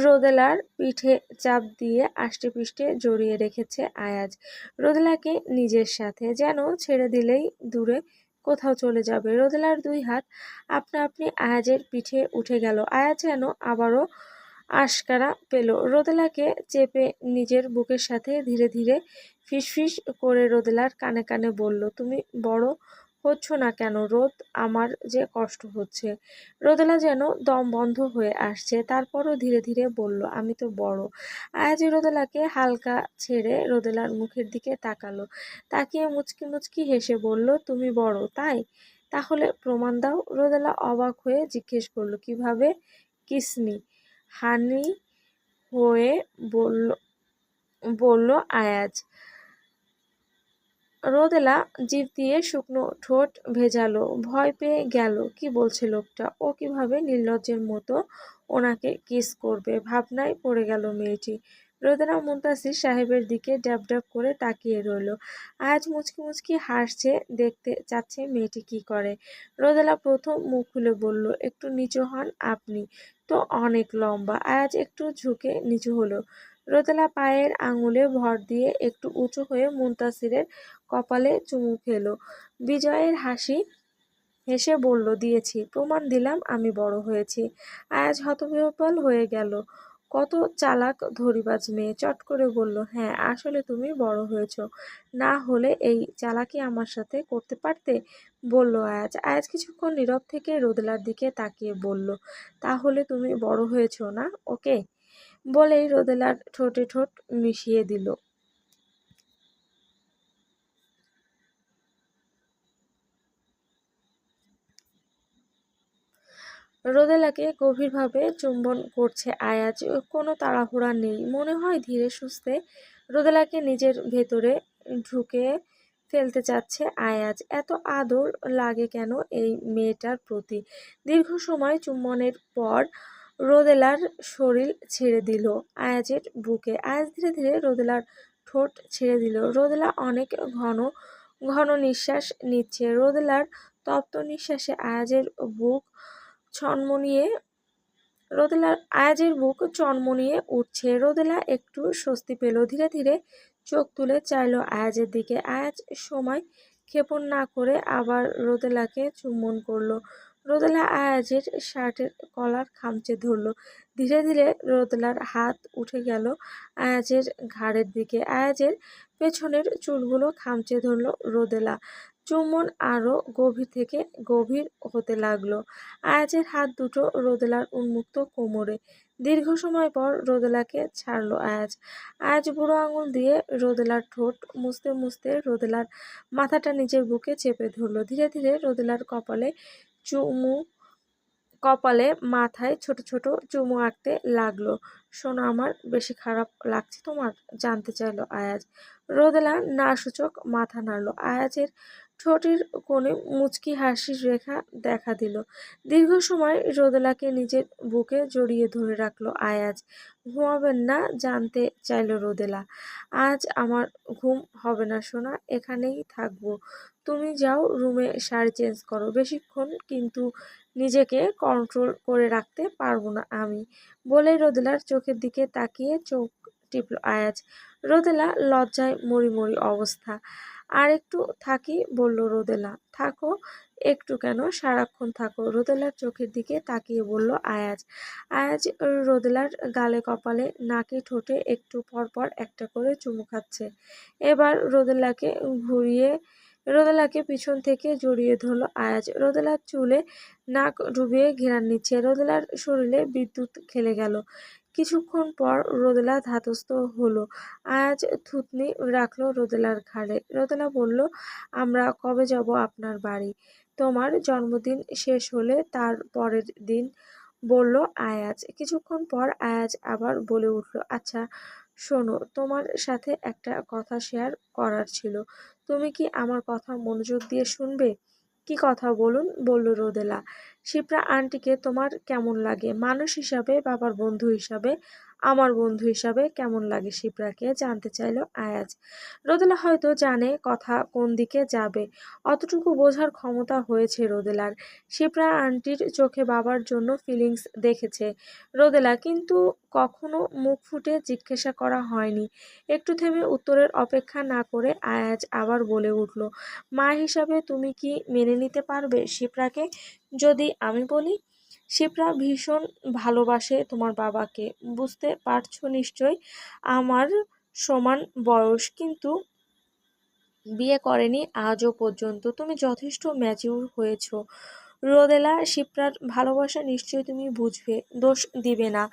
রোদেলার পিঠে চাপ দিয়ে আষ্টেপৃষ্ঠে জড়িয়ে রেখেছে আয়াজ রোদেলাকে নিজের সাথে, যেন ছেড়ে দিলেই দূরে কোথাও চলে যাবে। রোদেলার দুই হাত আপনা আপনি আয়াজের পিঠে উঠে গেল। আয়াজ যেন আবারও আশকারা পেল। রোদেলাকে চেপে নিজের বুকের সাথে ধীরে ধীরে ফিসফিস করে রোদেলার কানে কানে বলল, তুমি বড় হচ্ছ না কেন রোদ? আমার যে কষ্ট হচ্ছে। রোদেলা যেন দম বন্ধ হয়ে আসছে, তারপরও ধীরে ধীরে বলল, আমি তো বড়। আয়াজ রোদেলাকে হালকা ছেড়ে রোদেলার মুখের দিকে তাকালো। তাকিয়ে মুচকি মুচকি হেসে বলল, তুমি বড় তাই? তাহলে প্রমাণ দাও। রোদেলা অবাক হয়ে জিজ্ঞেস করলো, কিভাবে? কিসমি হানি হয়ে বলল বলল আয়াজ। রোদেলা জিভ দিয়ে শুকনো ঠোঁট ভেজালো। ভয় পেয়ে গেল, কি বলছে লোকটা? ও কিভাবে নির্লজ্জের মতো ওনাকে কিস করবে? ভাবনায় পড়ে গেল মেয়েটি। রোদেলা মুনতাসির সাহেবের দিকে ড্যাব ড্যাব করে তাকিয়ে রইল। আয়াজ মুচকি মুচকি হাসছে, দেখতে চাচ্ছে মেয়েটি কি করে। রোদেলা প্রথম মুখ খুলে বলল, একটু নিচু হন, আপনি তো অনেক লম্বা। আয়াজ একটু ঝুঁকে নিচু হলো। রোদেলা পায়ের আঙুলে ভর দিয়ে একটু উঁচু হয়ে মুনতাসিরের কপালে চুমু খেলো। বিজয়ের হাসি হেসে বলল, দিয়েছি, প্রমাণ দিলাম আমি বড় হয়েছি। আয়াজ হতবিহ্বল হয়ে গেল। কত চালাক ধড়িবাজ মেয়ে। চট করে বলল, হ্যাঁ, আসলে তুমি বড় হয়েছ। না হলে এই চালাকি আমার সাথে করতে পারতে? বলল আয়াজ। আয়াজ কিছুক্ষণ নীরব থেকে রোদেলার দিকে তাকিয়ে বলল, তাহলে তুমি বড় হয়েছ না? ওকে। বলেই রোদেলার ঠোঁটে ঠোঁট মিশিয়ে দিল। রোদেলাকে গভীরভাবে চুম্বন করছে আয়াজ। কোনো তাড়াহুড়া নেই, মনে হয় ধীরে সুস্থে রোদেলাকে নিজের ভেতরে ঢুকে ফেলতে চাচ্ছে আয়াজ। এত আদর লাগে কেন এই মেয়েটার প্রতি? দীর্ঘ সময় চুম্বনের পর রোদেলার শরীর ছেড়ে দিল আয়াজের বুকে। আয়াজ ধীরে ধীরে রোদেলার ঠোঁট ছেড়ে দিল। রোদেলা অনেক ঘন ঘন নিঃশ্বাস নিচ্ছে। রোদেলার তপ্ত নিঃশ্বাসে আয়াজের বুক চনমনিয়ে উঠছে। রোদেলা একটু স্বস্তি পেল। ধীরে ধীরে চোখ তুলে চাইল আয়াজের দিকে। আয়াজ সময় ক্ষেপণ না করে আবার রোদেলাকে চুম্বন করলো। রোদেলা আয়াজের শার্টের কলার খামচে ধরল। ধীরে ধীরে রোদেলার হাত উঠে গেল আয়াজের ঘাড়ের দিকে। আয়াজের পেছনের চুলগুলো খামচে ধরল রোদেলা। চুম্বন আরো গভীর থেকে গভীর হতে লাগলো। আয়াজের হাত দুটো রোদেলার উন্মুক্ত কোমরে। দীর্ঘ সময় পর রোদেলাকে ছাড়ল আয়াজ। আয়াজ বুড়ো আঙুল দিয়ে রোদেলার ঠোঁট মুছতে মুছতে রোদেলার মাথাটা নিজের বুকে চেপে ধরল। ধীরে ধীরে রোদেলার কপালে মাথায় ছোট ছোট চুমু আঁকতে লাগলো। শোনো, আমার বেশি খারাপ লাগছে তোমার? জানতে চাইল আয়াজ। রোদেলা না সূচক মাথা নাড়ল। আয়াজের ঠোঁটের কোণে মুচকি হাসির রেখা দেখা দিল। দীর্ঘ সময় রোদেলাকে নিজের বুকে জড়িয়ে ধরে রাখলো আয়াজ। ঘুমাবেন না? জানতে চাইল রোদেলা। আজ আমার ঘুম হবে না সোনা, এখানেই থাকবো। তুমি যাও রুমে, শাড়ি চেঞ্জ করো। বেশিক্ষণ কিন্তু নিজেকে কন্ট্রোল করে রাখতে পারবো না আমি, বলে রোদেলার চোখের দিকে তাকিয়ে চোখ টিপল আয়াজ। রোদেলা লজ্জায় মরি অবস্থা। আর একটু থাকি, বলল রোদেলা। থাকো। একটু কেন, সারাক্ষণ থাকো, রোদেলার চোখের দিকে তাকিয়ে বলল আয়াজ। আয়াজ রোদেলার গালে, কপালে, নাকে, ঠোঁটে একটু পরপর একটা করে চুমু খাচ্ছে। এবার রোদেলাকে পিছন থেকে জড়িয়ে ধরল আয়াজ। রোদেলার চুলে নাক ডুবিয়ে ঘেরান নিচ্ছে। রোদেলার শরীরে বিদ্যুৎ খেলে গেল। কিছুক্ষণ পর রোদেলা ধাতস্থ হলো। আয়াজ থুতনি রাখলো রোদেলার ঘাড়ে। রোদেলা বলল, আমরা কবে যাব আপনার বাড়ি? তোমার জন্মদিন শেষ হলে তার পরের দিন, বলল আয়াজ। কিছুক্ষণ পর আয়াজ আবার বলে উঠল, আচ্ছা শোনো, তোমার সাথে একটা কথা শেয়ার করার ছিল। তুমি কি আমার কথা মনোযোগ দিয়ে শুনবে? কি কথা বলুন, বলল রোদেলা। শিপ্রা আন্টিকে তোমার কেমন লাগে? মানুষ হিসাবে, বাবার বন্ধু হিসাবে, আমার বন্ধু হিসাবে কেমন লাগে শিপ্রাকে? জানতে চাইল আয়াজ। রোদেলা হয়তো জানে কথা কোন দিকে যাবে, অতটুকু বোঝার ক্ষমতা হয়েছে রোদেলার। শিপ্রা আন্টির চোখে বাবার জন্য ফিলিংস দেখেছে রোদেলা, কিন্তু কখনো মুখ ফুটে জিজ্ঞাসা করা হয়নি। একটু থেমে উত্তরের অপেক্ষা না করে আয়াজ আবার বলে উঠল, মা হিসাবে তুমি কি মেনে নিতে পারবে শিপ্রাকে যদি আমি বলি? শিপ্রা ভীষণ ভালোবাসে তোমার বাবাকে, বুঝতে পারছো নিশ্চয়। আমার সমান বয়স, কিন্তু বিয়ে করেনি আজও পর্যন্ত। তুমি যথেষ্ট ম্যাচিউর হয়েছো রোদেলা। শিপ্রার ভালোবাসা নিশ্চয়ই তুমি বুঝবে, দোষ দিবে না।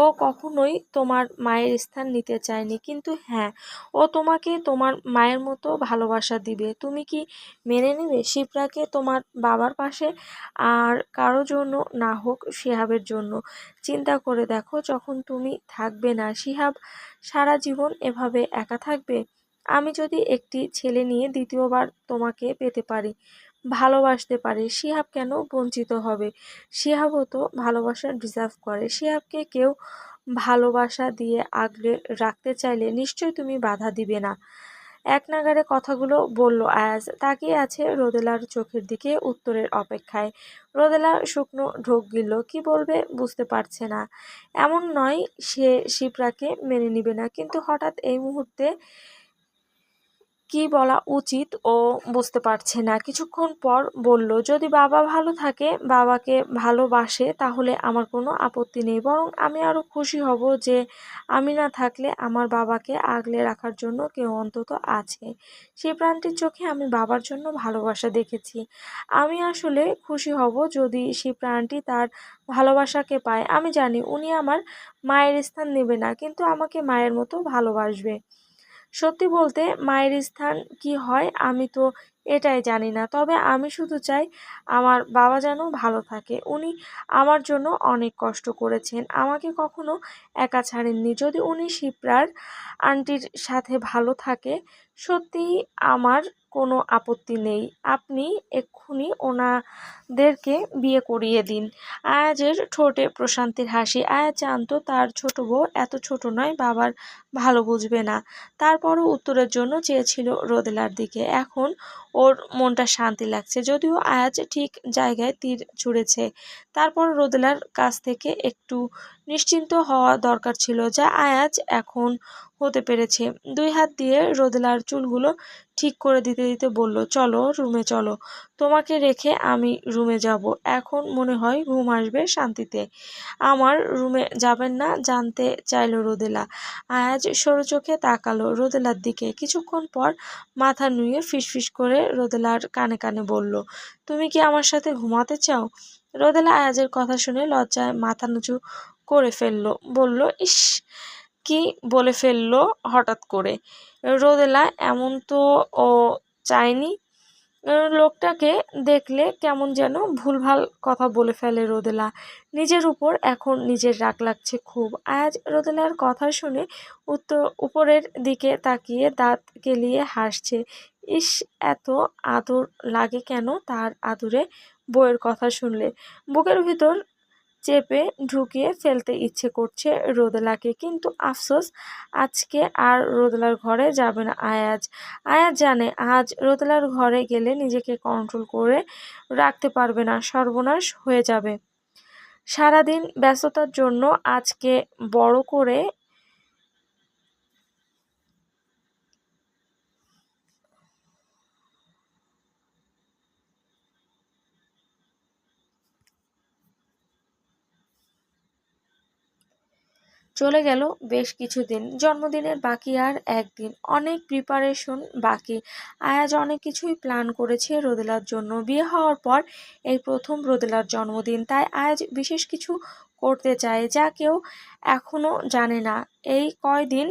ও কখনোই তোমার মায়ের স্থান নিতে চায়নি, কিন্তু হ্যাঁ, ও তোমাকে তোমার মায়ের মতো ভালোবাসা দিবে। তুমি কি মেনে নেবে শিপ্রাকে তোমার বাবার পাশে? আর কারো জন্য না হোক, শিহাবের জন্য। চিন্তা করে দেখো, যখন তুমি থাকবে না, শিহাব সারা জীবন এভাবে একা থাকবে। আমি যদি একটি ছেলে নিয়ে দ্বিতীয়বার তোমাকে পেতে পারি, ভালোবাসতে পারি, শিহাব কেন বঞ্চিত হবে? শিহাবও তো ভালোবাসা ডিজার্ভ করে। শিহাবকে কেউ ভালোবাসা দিয়ে আগলে রাখতে চাইলে নিশ্চয়ই তুমি বাধা দিবে না। এক নাগাড়ে কথাগুলো বলল আয়াজ। তাকিয়ে আছে রোদেলার চোখের দিকে উত্তরের অপেক্ষায়। রোদেলা শুকনো ঢোক গিলল। কি বলবে বুঝতে পারছে না। এমন নয় সে শিপ্রাকে মেনে নিবে না, কিন্তু হঠাৎ এই মুহূর্তে কি বলা উচিত ও বুঝতে পারছে না। কিছুক্ষণ পর বলল, যদি বাবা ভালো থাকে, বাবাকে ভালোবাসে, তাহলে আমার কোনো আপত্তি নেই। বরং আমি আরো খুশি হব যে আমি না থাকলে আমার বাবাকে আগলে রাখার জন্য কেউ অন্তত আছে। সেই প্রাণটির চোখে আমি বাবার জন্য ভালোবাসা দেখেছি। আমি আসলে খুশি হব যদি সেই প্রাণটি তার ভালোবাসাকে পায়। আমি জানি উনি আমার মায়ের স্থান নেবে না, কিন্তু আমাকে মায়ের মতো ভালোবাসবে। সত্যি বলতে মায়ের স্থান কি হয় আমি তো এটাই জানি না, তবে আমি শুধু চাই আমার বাবা যেন ভালো থাকে। উনি আমার জন্য অনেক কষ্ট করেছেন, আমাকে কখনো একা ছাড়েননি। যদি উনি শিপ্রার আন্টির সাথে ভালো থাকে, সত্যিই আমার কোনো আপত্তি নেই, আপনি এক্ষুনি ওনাদেরকে বিয়ে করিয়ে দিন। আয়াজের ঠোঁটে প্রশান্তির হাসি। আয়াজ জানতো তার ছোট বউ এত ছোট নয়, বাবার ভালো বুঝবে না। তারপরও উত্তরের জন্য চেয়েছিল রোদেলার দিকে। এখন ওর মনটা শান্তি লাগছে, যদিও আয়াজ ঠিক জায়গায় তীর ছুঁড়েছে। তারপর রোদেলার কাছ থেকে একটু নিশ্চিন্ত হওয়া দরকার ছিল, যা আয়াজ এখন হতে পেরেছে। 2 হাত দিয়ে রোদেলার চুলগুলো ঠিক করে দিতে দিতে বলল, চলো রুমে চলো, তোমাকে রেখে আমি রুমে যাব। এখন মনে হয় ঘুম আসবে শান্তিতে। আমার রুমে যাবেন না? জানতে চাইল রোদেলা। আয়াজ সরু চোখে তাকালো রোদেলার দিকে। কিছুক্ষণ পর মাথা নুয়ে ফিসফিস করে রোদেলার কানে কানে বলল, তুমি কি আমার সাথে ঘুমাতে চাও? রোদেলা আয়াজের কথা শুনে লজ্জায় মাথা নিচু করে ফেলল। বলল, ইস, কি বলে ফেললো হঠাৎ করে। রোদেলা এমন তো ও চায়নি। লোকটাকে দেখলে কেমন যেন ভুলভাল কথা বলে ফেলে রোদেলা। নিজের উপর এখন নিজের রাগ লাগছে খুব। আজ রোদেলার কথা শুনে উপরের দিকে তাকিয়ে দাঁত কেলিয়ে হাসছে। ইস, এত আদর লাগে কেন তার আদুরে বউয়ের কথা শুনলে। বুকের ভিতর চেপে ঢুকিয়ে ফেলতে ইচ্ছে করছে রোদেলাকে, কিন্তু আফসোস, আজকে আর রোদেলার ঘরে যাবে না আয়াজ। আয়াজ জানে আজ রোদেলার ঘরে গেলে নিজেকে কন্ট্রোল করে রাখতে পারবে না, সর্বনাশ হয়ে যাবে। সারাদিন ব্যস্ততার জন্য আজকে বড় করে চলে গেল বেশ কিছুদিন। জন্মদিনের বাকি আর একদিন, অনেক প্রিপারেশন বাকি। আয়াজ অনেক কিছুই প্ল্যান করেছে রোদেলার জন্য। বিয়ে হওয়ার পর এই প্রথম রোদেলার জন্মদিন, তাই আয়াজ বিশেষ কিছু করতে চায় যা কেউ এখনো জানে না। এই কয়দিন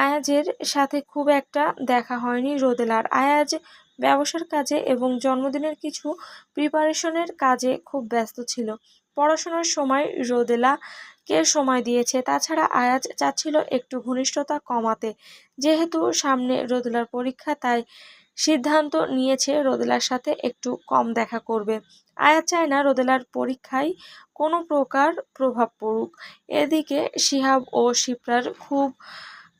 আয়াজের সাথে খুব একটা দেখা হয়নি রোদেলার। আয়াজ ব্যবসার কাজে এবং জন্মদিনের কিছু প্রিপারেশনের কাজে খুব ব্যস্ত ছিল। পড়াশোনার সময় রোদেলাকে সময় দিয়েছে। তাছাড়া আয়াজ চাচ্ছিল একটু ঘনিষ্ঠতা কমাতে। যেহেতু সামনে রোদেলার পরীক্ষা, তাই সিদ্ধান্ত নিয়েছে রোদেলার সাথে একটু কম দেখা করবে। আয়াজ চায় না রোদেলার পরীক্ষায় কোনো প্রকার প্রভাব পড়ুক। এদিকে শিহাব ও শিপ্রার খুব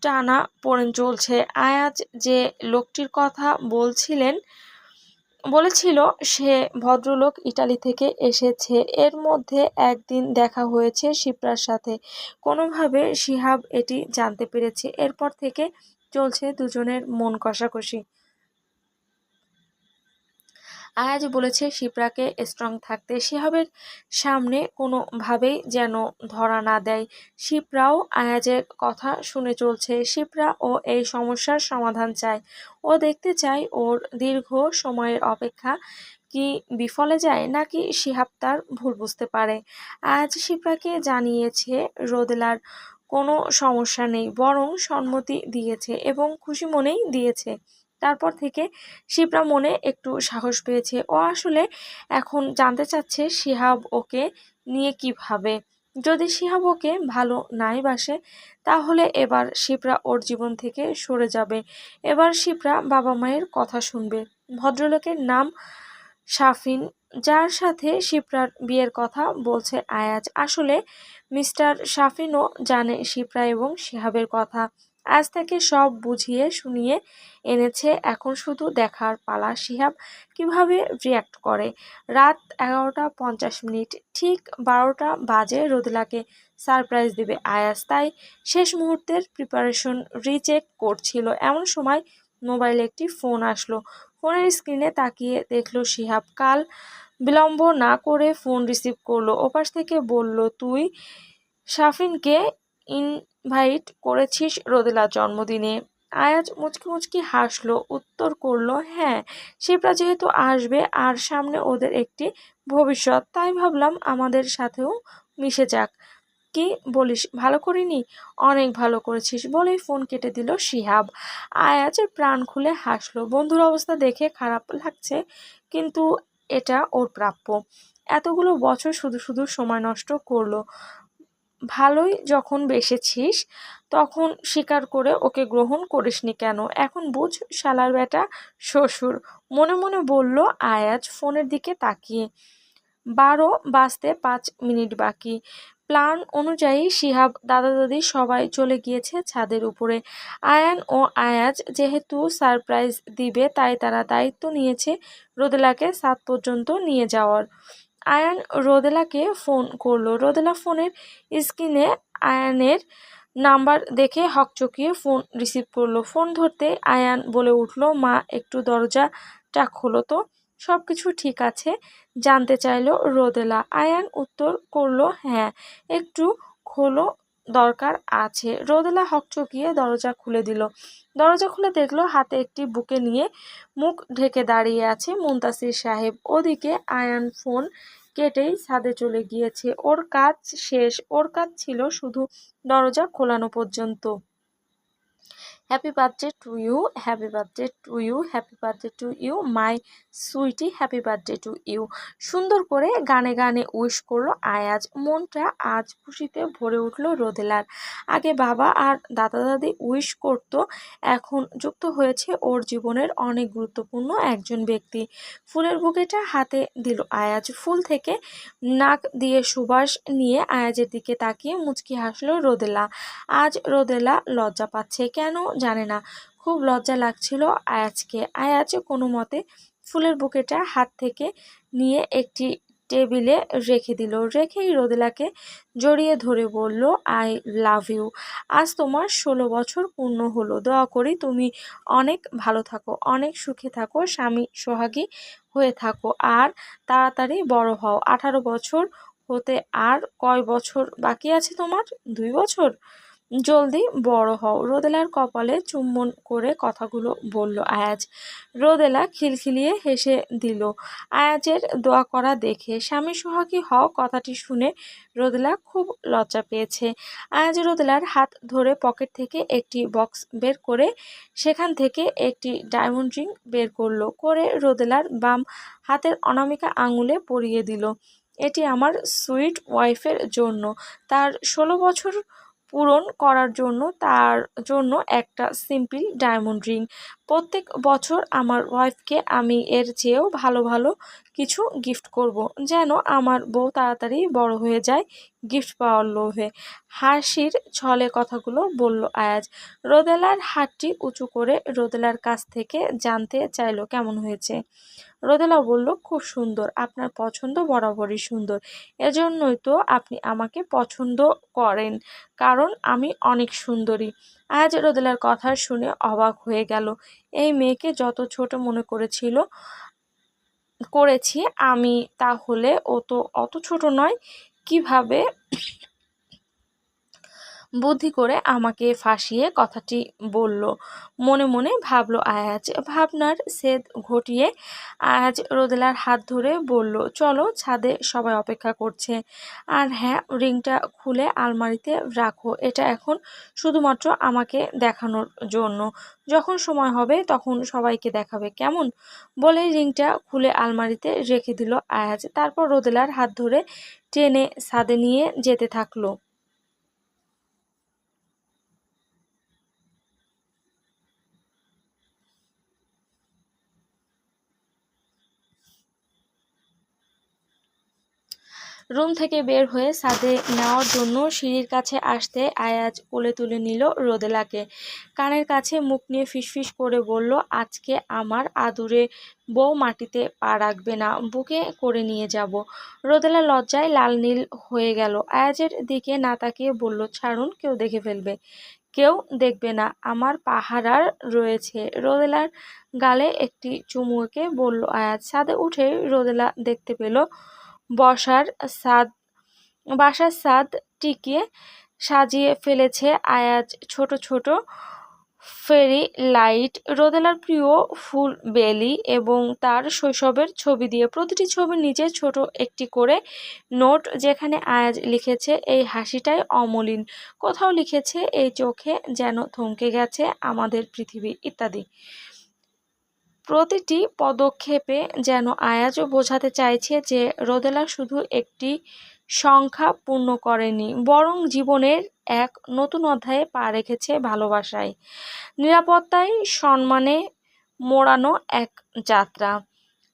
টানা পোড়েন চলছে। আয়াজ যে লোকটির কথা বলেছিল সে ভদ্রলোক ইটালি থেকে এসেছে। এর মধ্যে একদিন দেখা হয়েছে শিপ্রার সাথে। কোনোভাবে শিহাব এটি জানতে পেরেছে। এরপর থেকে চলছে দুজনের মন কষাকষি। আয়াজ বলেছে শিপ্রাকে স্ট্রং থাকতে, শিহাবের সামনে কোনোভাবেই যেন ধরা না দেয়। শিপ্রাও আয়াজের কথা শুনে চলছে। শিপ্রা ও এই সমস্যার সমাধান চায়। ও দেখতে চায় ওর দীর্ঘ সময়ের অপেক্ষা কি বিফলে যায়, নাকি শিহাব তার ভুল বুঝতে পারে। আয়াজ শিপ্রাকে জানিয়েছে রোদেলার কোনো সমস্যা নেই, বরং সম্মতি দিয়েছে এবং খুশি মনেই দিয়েছে। তারপর থেকে শিপ্রা মনে একটু সাহস পেয়েছে। ও আসলে এখন জানতে চাচ্ছে শিহাব ওকে নিয়ে কি ভাবে। যদি শিহাব ওকে ভালো নাই বাসে, তাহলে এবার শিপ্রা ওর জীবন থেকে সরে যাবে। এবার শিপ্রা বাবা মায়ের কথা শুনবে। ভদ্রলোকের নাম শাফিন, যার সাথে শিপ্রার বিয়ের কথা বলছে আয়াজ। আসলে মিস্টার শাফিনও জানে শিপ্রা এবং শিহাবের কথা। আজ থেকে সব বুঝিয়ে শুনিয়ে এনেছে। এখন শুধু দেখার পালা শিহাব কিভাবে রিয়্যাক্ট করে। রাত 11:50, ঠিক 12টা বাজে রোদেলাকে সারপ্রাইজ দেবে আয়াজ, তাই শেষ মুহূর্তের প্রিপারেশন রিচেক করছিল। এমন সময় মোবাইলে একটি ফোন আসলো। ফোনের স্ক্রিনে তাকিয়ে দেখলো শিহাব। কাল বিলম্ব না করে ফোন রিসিভ করলো। ওপাশ থেকে বলল, তুই শাফিনকে ইনভাইট করেছিস রোদেলার জন্মদিনে? আয়াজ মুচকি মুচকি হাসলো, উত্তর করলো, হ্যাঁ, শিপ্রা যেহেতু আসবে আর সামনে ওদের একটি ভবিষ্যৎ, তাই ভাবলাম আমাদের সাথেও মিশে যাক। কি বলিস, ভালো করিনি? অনেক ভালো করেছিস বলেই ফোন কেটে দিল শিহাব। আয়াজ প্রাণ খুলে হাসলো। বন্ধুর অবস্থা দেখে খারাপ লাগছে, কিন্তু এটা ওর প্রাপ্য। এতগুলো বছর শুধু শুধু সময় নষ্ট করলো। ভালোই যখন বেসেছিস তখন স্বীকার করে ওকে গ্রহণ করিসনি কেন? এখন বুঝ শালার বেটা শ্বশুর, মনে মনে বলল আয়াজ ফোনের দিকে তাকিয়ে। 12 বাজতে 5 মিনিট বাকি। প্ল্যান অনুযায়ী শিহাব, দাদা দাদি সবাই চলে গিয়েছে ছাদের উপরে। আয়ান ও আয়াজ যেহেতু সারপ্রাইজ দিবে তাই তারা দায়িত্ব নিয়েছে রোদেলাকে ছাদ পর্যন্ত নিয়ে যাওয়ার। আয়ান রোদেলাকে ফোন করলো। রোদেলা ফোনের স্ক্রিনে আয়ানের নাম্বার দেখে হকচকিয়ে ফোন রিসিভ করলো। ফোন ধরতে আয়ান বলে উঠল, মা একটু দরজাটা খোলো তো। সব কিছু ঠিক আছে জানতে চাইলো রোদেলা। আয়ান উত্তর করলো, হ্যাঁ একটু খোলো, দরকার আছে। রোদেলা হকচকিয়ে দরজা খুলে দিল। দরজা খুলে দেখলো হাতে একটি বুকে নিয়ে মুখ ঢেকে দাঁড়িয়ে আছে মুনতাসির সাহেব। ওদিকে আয়ান ফোন কেটেই ছাদে চলে গিয়েছে। ওর কাজ শেষ। ওর কাজ ছিল শুধু দরজা খোলানো পর্যন্ত। Happy birthday to you, happy birthday to you, happy birthday to you my sweetie, happy birthday to you. সুন্দর করে গানে গানে উইশ করলো আয়াজ। মনটা আজ খুশিতে ভরে উঠলো রোদেলার। আগে বাবা আর দাদা দাদি উইশ করত, এখন যুক্ত হয়েছে ওর জীবনের অনেক গুরুত্বপূর্ণ একজন ব্যক্তি। ফুলের বুকেটা হাতে দিল আয়াজ। ফুল থেকে নাক দিয়ে সুবাস নিয়ে আয়াজের দিকে তাকিয়ে মুচকি হাসলো রোদেলা। আজ রোদেলা লজ্জা পাচ্ছে, কেন জানে না, খুব লজ্জা লাগছিল আয়াজকে। আয়াজ কোনো মতে ফুলের বুকেটা হাত থেকে নিয়ে একটি টেবিলে রেখে দিল। রেখেই রোদেলাকে জড়িয়ে ধরে বলল, আই লাভ ইউ। আজ তোমার 16 বছর পূর্ণ হলো। দোয়া করি তুমি অনেক ভালো থাকো, অনেক সুখে থাকো, স্বামী সোহাগী হয়ে থাকো, আর তাড়াতাড়ি বড় হও। 18 বছর হতে আর কয় বছর বাকি আছে তোমার? 2 বছর। জলদি বড় হও। রোদেলার কপালে চুম্বন করে কথাগুলো বলল আয়াজ। রোদেলা খিলখিলিয়ে হেসে দিল আয়াজের দোয়া করা দেখে। স্বামী সোহাগী হও কথাটি শুনে রোদেলা খুব লজ্জা পেয়েছে। আয়াজ রোদেলার হাত ধরে পকেট থেকে একটি বক্স বের করে সেখান থেকে একটি ডায়মন্ড রিং বের করলো। করে রোদেলার বাম হাতের অনামিকা আঙুলে পরিয়ে দিল। এটি আমার সুইট ওয়াইফের জন্য, তার 16 বছর পূরণ করার জন্য, তার জন্য একটা সিম্পল ডায়মন্ড রিং। প্রত্যেক বছর আমার ওয়াইফকে আমি এর চেয়েও ভালো ভালো কিছু গিফট করব, যেন আমার বউ তাড়াতাড়ি বড় হয়ে যায় গিফট পাওয়ার লোভে। হাসির ছলে কথাগুলো বলল আয়াজ। রোদেলার হাতটি উঁচু করে রোদেলার কাছ থেকে জানতে চাইলো কেমন হয়েছে। রোদেলা বলল, খুব সুন্দর, আপনার পছন্দ বরাবরই সুন্দর, এজন্যই তো আপনি আমাকে পছন্দ করেন, কারণ আমি অনেক সুন্দরী। আজ রোদেলার কথা শুনে অবাক হয়ে গেল। এই মেয়েকে যত ছোট মনে করেছি আমি, তাহলে ও তো অত ছোট নয়। কিভাবে বুদ্ধি করে আমাকে ফাঁসিয়ে কথাটি বলল, মনে মনে ভাবলো আয়াজ। ভাবনার ছেদ ঘটিয়ে আয়াজ রোদেলার হাত ধরে বলল, চলো ছাদে, সবাই অপেক্ষা করছে। আর হ্যাঁ, রিংটা খুলে আলমারিতে রাখো, এটা এখন শুধুমাত্র আমাকে দেখানোর জন্য, যখন সময় হবে তখন সবাইকে দেখাবে, কেমন? বলে রিংটা খুলে আলমারিতে রেখে দিল আয়াজ। তারপর রোদেলার হাত ধরে টেনে ছাদে নিয়ে যেতে থাকলো। রুম থেকে বের হয়ে ছাদে নেওয়ার জন্য সিঁড়ির কাছে আসতে আয়াজ কোলে তুলে নিল রোদেলাকে। কানের কাছে মুখ নিয়ে ফিসফিস করে বলল, আজকে আমার আদুরে বউ মাটিতে পা রাখবে না, বুকে করে নিয়ে যাব। রোদেলা লজ্জায় লাল নীল হয়ে গেল। আয়াজের দিকে না তাকিয়ে বলল, ছাড়ুন, কেউ দেখে ফেলবে। কেউ দেখবে না, আমার পাহারার রয়েছে। রোদেলার গালে একটি চুমু এঁকে বলল আয়াজ। ছাদে উঠে রোদেলা দেখতে পেল বসার ছাদ বাসার ছাদ টিকিয়ে সাজিয়ে ফেলেছে আয়াজ ছোট ছোট ফেরি লাইট, রোদেলার প্রিয় ফুল বেলি এবং তার শৈশবের ছবি দিয়ে। প্রতিটি ছবির নিচে ছোট একটি করে নোট, যেখানে আয়াজ লিখেছে, এই হাসিটাই অমলিন। কোথাও লিখেছে, এই চোখে যেন থমকে গেছে আমাদের পৃথিবী, ইত্যাদি। প্রতিটি পদক্ষেপে যেন আয়াজও বোঝাতে চাইছে যে রোদেলা শুধু একটি সংখ্যা পূর্ণ করেনি, বরং জীবনের এক নতুন অধ্যায়ে পা রেখেছে ভালোবাসায়, নিরাপত্তায়, সম্মানে মোড়ানো এক যাত্রা।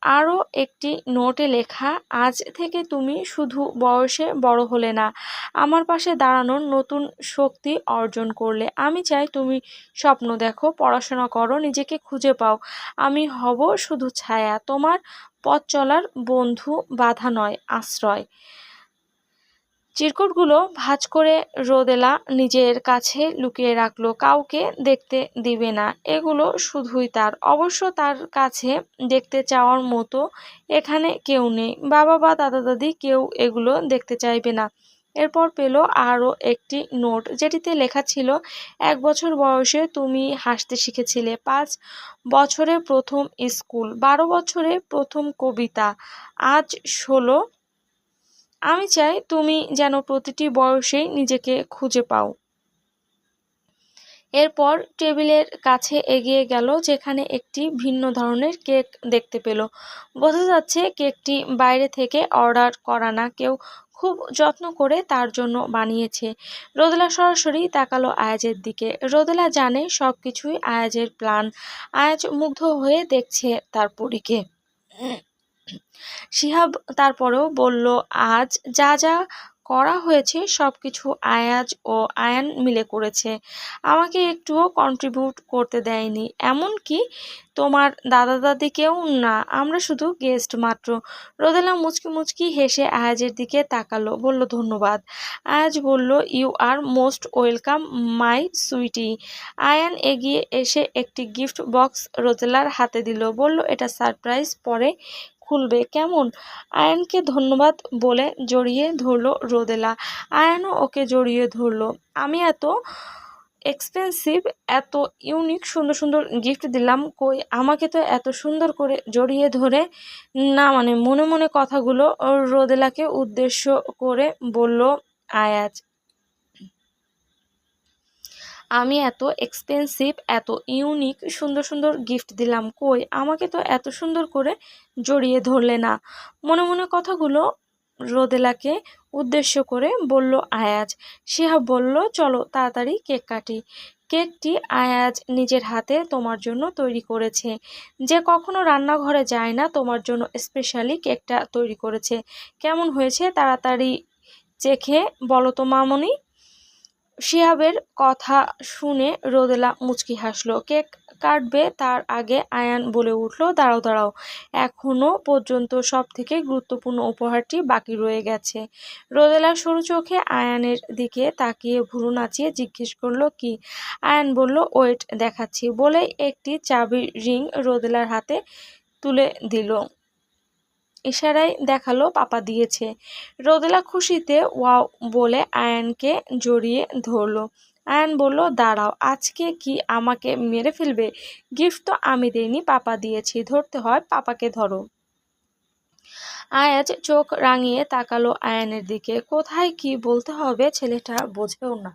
আরও একটি নোটে লেখা, আজ থেকে তুমি শুধু বয়সে বড় হলে না, আমার পাশে দাঁড়ানোর নতুন শক্তি অর্জন করলে। আমি চাই তুমি স্বপ্ন দেখো, পড়াশোনা করো, নিজেকে খুঁজে পাও। আমি হব শুধু ছায়া, তোমার পথ চলার বন্ধু, বাধা নয়, আশ্রয়। চিরকুটগুলো ভাঁজ করে রোদেলা নিজের কাছে লুকিয়ে রাখলো, কাউকে দেখতে দিবে না। এগুলো শুধুই তার। অবশ্য তার কাছে দেখতে চাওয়ার মতো এখানে কেউ নেই, বাবা বা দাদা দাদি, কেউ এগুলো দেখতে চাইবে না। এরপর পেল আরও একটি নোট, যেটিতে লেখা ছিল, 1 বছর বয়সে তুমি হাসতে শিখেছিলে, 5 বছরে প্রথম স্কুল, 12 বছরে প্রথম কবিতা, আজ 16। আমি চাই তুমি যেন প্রতিটি বয়সেই নিজেকে খুঁজে পাও। এরপর টেবিলের কাছে এগিয়ে গেল, যেখানে একটি ভিন্ন ধরনের কেক দেখতে পেল। বোঝা যাচ্ছে কেকটি বাইরে থেকে অর্ডার করা না, কেউ খুব যত্ন করে তার জন্য বানিয়েছে। রোদেলা সরাসরি তাকালো আয়াজের দিকে। রোদেলা জানে সব কিছুই আয়াজের প্ল্যান। আয়াজ মুগ্ধ হয়ে দেখছে তার পরীকে। শিহাব তারপরেও বলল, আজ যা যা করা হয়েছে সব কিছু আয়াজ ও আয়ান মিলে করেছে, আমাকে একটুও কন্ট্রিবিউট করতে দেয়নি, এমনকি তোমার দাদা দাদিকেও না, আমরা শুধু গেস্ট মাত্র। রোদেলা মুচকি মুচকি হেসে আয়াজের দিকে তাকালো, বলল, ধন্যবাদ। আয়াজ বলল, you are most welcome my sweetie. Ayaan এগিয়ে এসে একটি গিফট বক্স রোদেলার হাতে দিল, বলল, এটা সারপ্রাইজ, পরে খুলবে কেমন? আয়ানকে ধন্যবাদ বলে জড়িয়ে ধরল রোদেলা। আয়ানও ওকে জড়িয়ে ধরল। আমি এত এক্সপেন্সিভ, এত ইউনিক সুন্দর সুন্দর গিফট দিলাম, কই আমাকে তো এত সুন্দর করে জড়িয়ে ধরে না। মানে মনে মনে কথাগুলো রোদেলাকে উদ্দেশ্য করে বলল আয়াজ। আমি এত এক্সপেন্সিভ, এত ইউনিক সুন্দর সুন্দর গিফট দিলাম, কই আমাকে তো এত সুন্দর করে জড়িয়ে ধরলে না। মনে মনে কথাগুলো রোদেলাকে উদ্দেশ্য করে বলল আয়াজ। শিহাব বলল, চলো তাড়াতাড়ি কেক কাটি। কেকটি আয়াজ নিজের হাতে তোমার জন্য তৈরি করেছে, যে কখনো রান্নাঘরে যায় না, তোমার জন্য স্পেশালি কেকটা তৈরি করেছে। কেমন হয়েছে তাড়াতাড়ি চেখে বলো তো মামনি। শিহাবের কথা শুনে রোদেলা মুচকি হাসলো। কেক কাটবে তার আগে আয়ান বলে উঠল, দাঁড়াও দাঁড়াও, এখনো পর্যন্ত সব থেকে গুরুত্বপূর্ণ উপহারটি বাকি রয়ে গেছে। রোদেলা সরু চোখে আয়ানের দিকে তাকিয়ে ভুরু নাচিয়ে জিজ্ঞেস করলো, কি? আয়ান বলল, ওয়েট দেখাচ্ছি, বলে একটি চাবির রিং রোদেলার হাতে তুলে দিল। ইশারায় দেখালো পাপা দিয়েছে। রোদেলা খুশিতে ওয়াও বলে আয়ানকে জড়িয়ে ধরলো। আয়ান বলল, দাঁড়াও, আজকে কি আমাকে মেরে ফেলবে? গিফট তো আমি দেইনি, পাপা দিয়েছি, ধরতে হয় পাপাকে, ধরো। আয়াজ চোখ রাঙিয়ে তাকালো আয়ানের দিকে। কোথায় কি বলতে হবে ছেলেটা বোঝেও না।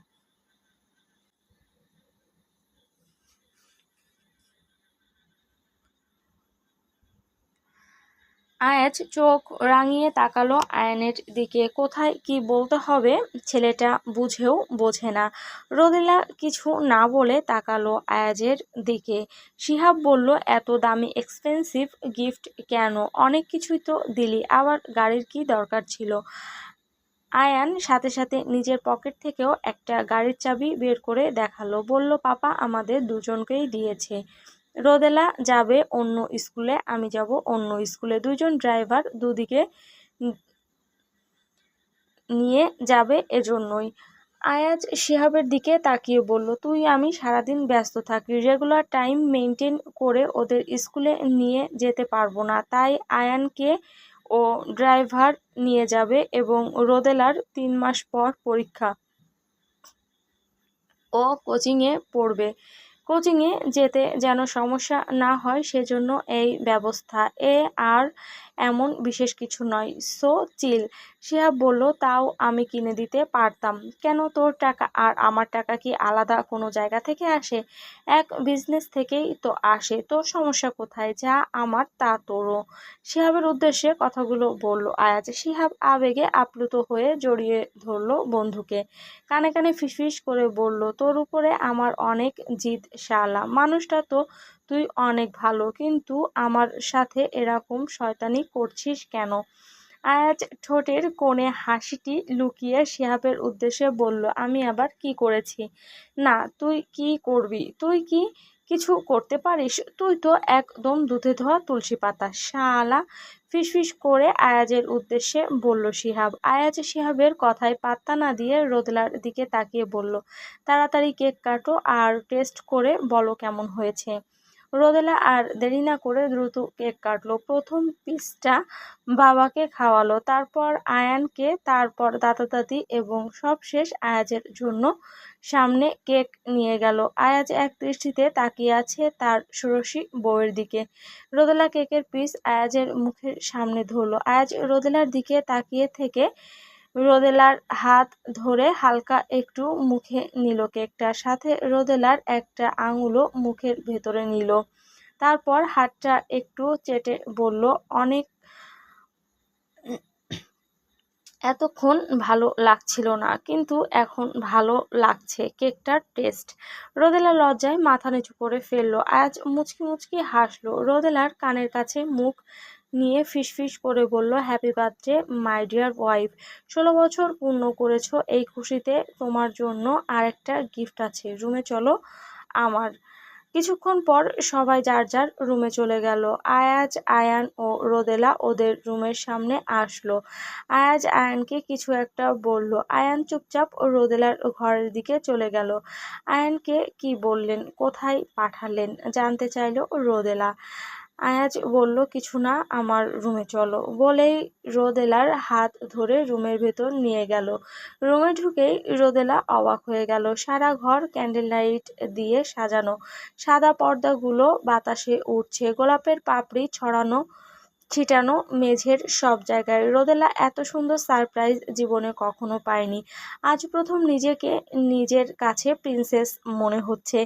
আয়াজ চোখ রাঙিয়ে তাকালো আয়ানের দিকে। কোথায় কি বলতে হবে ছেলেটা বুঝেও বোঝে না। রোদেলা কিছু না বলে তাকালো আয়াজের দিকে। শিহাব বলল, এত দামি এক্সপেন্সিভ গিফট কেন? অনেক কিছুই তো দিলি, আবার গাড়ির কি দরকার ছিল? আয়ান সাথে সাথে নিজের পকেট থেকেও একটা গাড়ির চাবি বের করে দেখালো, বলল, পাপা আমাদের দুজনকেই দিয়েছে। রোদেলা যাবে অন্য স্কুলে, আমি যাব অন্য স্কুলে, দুজন ড্রাইভার দুদিকে নিয়ে যাবে, এজন্যই। আয়াজ শিহাবের দিকে তাকিয়ে বলল, তুই আমি সারাদিন ব্যস্ত থাকি, রেগুলার টাইম মেনটেন করে ওদের স্কুলে নিয়ে যেতে পারবো না, তাই আয়ানকে ও ড্রাইভার নিয়ে যাবে। এবং রোদেলার 3 মাস পর পরীক্ষা, ও কোচিংয়ে পড়বে, কোচিংয়ে যেতে যেন সমস্যা না হয় সেজন্য এই ব্যবস্থা। আর এমন বিশেষ কিছু নয়, সো চিল। শিহাব বলল, তাও আমি কিনে দিতে পারতাম। কেন? তোর টাকা আর আমার টাকা কি আলাদা কোনো জায়গা থেকে আসে? এক বিজনেস থেকেই তো আসে। তোর সমস্যা কোথায়? যা আমার তা তোরও। শিহাবের উদ্দেশ্যে কথাগুলো বলল আয়াজ। শিহাব আবেগে আপ্লুত হয়ে জড়িয়ে ধরল বন্ধুকে। কানে কানে ফিসফিস করে বলল, তোর উপরে আমার অনেক জিদ শালা। মানুষটা তো তুই অনেক ভালো, কিন্তু আমার সাথে এরকম শয়তানি করছিস কেন? আয়াজ ঠোঁটের কোণে হাসিটি লুকিয়ে শিহাবের উদ্দেশ্যে বলল, আমি আবার কি করেছি? না, তুই কি করবি? তুই কি কিছু করতে পারিস? তুই তো একদম দুধে ধোয়া তুলসী পাতা শালা। ফিসফিস করে আয়াজের উদ্দেশ্যে বলল শিহাব। আয়াজ শিহাবের কথায় পাত্তা না দিয়ে রোদেলার দিকে তাকিয়ে বলল, তাড়াতাড়ি কেক কাটো আর টেস্ট করে বলো কেমন হয়েছে। রোদেলা আর দেরি না করে দ্রুত কেক কাটলো। প্রথম পিসটা বাবাকে খাওয়ালো, তারপর আয়ানকে, তারপর দাদা দাদি এবং সবশেষ আয়াজের জন্য সামনে কেক নিয়ে গেল। আয়াজ এক দৃষ্টিতে তাকিয়ে আছে তার ষোড়শী বউয়ের দিকে। রোদেলা কেকের পিস আয়াজের মুখের সামনে ধরলো। আয়াজ রোদেলার দিকে তাকিয়ে থেকে রোদেলার হাত ধরে হালকা একটু মুখে নিল কেকটা, সাথে রোদেলার একটা আঙুলও মুখের ভেতরে নিল। তারপর হাতটা একটু চেটে বলল, অনেক এতক্ষণ ভালো লাগছিল না, কিন্তু এখন ভালো লাগছে কেকটার টেস্ট। রোদেলা লজ্জায় মাথা নিচু করে ফেললো। আয়াজ মুচকি মুচকি হাসলো। রোদেলার কানের কাছে মুখ নিয়ে ফিসফিস করে বলল, happy birthday my dear wife. 16 বছর পূর্ণ করেছো, এই খুশিতে তোমার জন্য আরেকটা গিফট আছে। রুমে চলো আমার। কিছুক্ষণ পর সবাই যার যার রুমে চলে গেল। আয়াজ, আয়ান ও রোদেলা ওদের রুমের সামনে আসলো। আয়াজ আয়ানকে কিছু একটা বলল। আয়ান চুপচাপ রোদেলার ঘরের দিকে চলে গেল। আয়ানকে কি বললেন, কোথায় পাঠালেন জানতে চাইল রোদেলা। আয়াজ বলল, কিছু না, আমার রুমে চলো। বলেই রোদেলার হাত ধরে রুমের ভেতর নিয়ে গেল। রুমে ঢুকেই রোদেলা অবাক হয়ে গেল। সারা ঘর ক্যান্ডেল লাইট দিয়ে সাজানো, সাদা পর্দাগুলো বাতাসে উড়ছে, গোলাপের পাপড়ি ছড়ানো ছিটানো মেঝের সব জায়গায়। রোদেলা এত সুন্দর সারপ্রাইজ জীবনে কখনো পায়নি। আজ প্রথম নিজেকে নিজের কাছে প্রিন্সেস মনে হচ্ছে।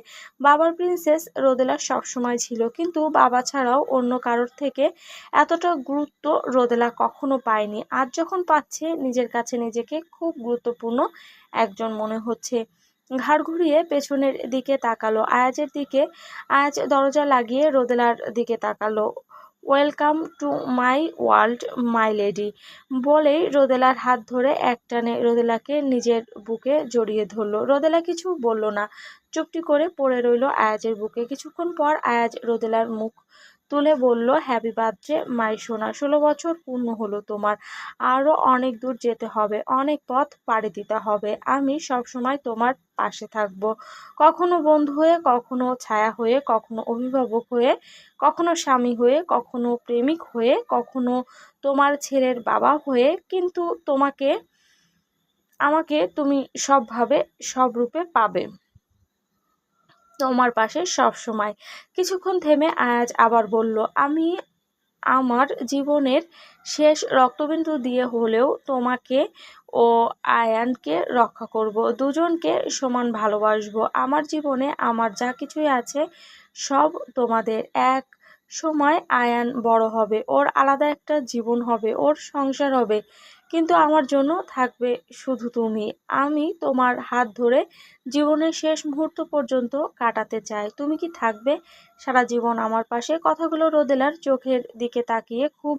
বাবার প্রিন্সেস রোদেলা সবসময় ছিল, কিন্তু বাবা ছাড়াও অন্য কারোর থেকে এতটা গুরুত্ব রোদেলা কখনো পায়নি। আজ যখন পাচ্ছে, নিজের কাছে নিজেকে খুব গুরুত্বপূর্ণ একজন মনে হচ্ছে। ঘাড় ঘুরিয়ে পেছনের দিকে তাকালো আয়াজের দিকে। আয়াজ দরজা লাগিয়ে রোদেলার দিকে তাকালো। Welcome to my world my lady বলেই রোদেলার হাত ধরে একটানে রোদেলাকে নিজের বুকে জড়িয়ে ধরল। রোদেলা কিছু বলল না, চুপটি করে পড়ে রইল আয়াজের বুকে। কিছুক্ষণ পর আয়াজ রোদেলার মুখ তুলে বলল, হ্যাপি বার্থডে মাই সোনা। 16 বছর পূর্ণ হলো তোমার। আরও অনেক দূর যেতে হবে, অনেক পথ পাড়ি দিতে হবে। আমি সবসময় তোমার পাশে থাকবো, কখনো বন্ধু হয়ে, কখনো ছায়া হয়ে, কখনো অভিভাবক হয়ে, কখনো স্বামী হয়ে, কখনো প্রেমিক হয়ে, কখনো তোমার ছেলের বাবা হয়ে, কিন্তু আমাকে তুমি সবভাবে, সব রূপে পাবে, তোমার পাশে সব সময়। কিছুক্ষণ থেমে আয়াজ আবার বলল, আমি আমার জীবনের শেষ রক্তবিন্দু দিয়ে হলেও তোমাকে ও আয়ানকে রক্ষা করব। দুজনকে সমান ভালোবাসবো। আমার জীবনে আমার যা কিছুই আছে সব তোমাদের। এক সময় আয়ান বড় হবে, ওর আলাদা একটা জীবন হবে, ওর সংসার হবে, কিন্তু আমার জন্য থাকবে শুধু তুমি। আমি তোমার হাত ধরে জীবনের শেষ মুহূর্ত পর্যন্ত কাটাতে চাই। তুমি কি থাকবে সারা জীবন আমার পাশে? কথাগুলো রোদেলার চোখের দিকে তাকিয়ে খুব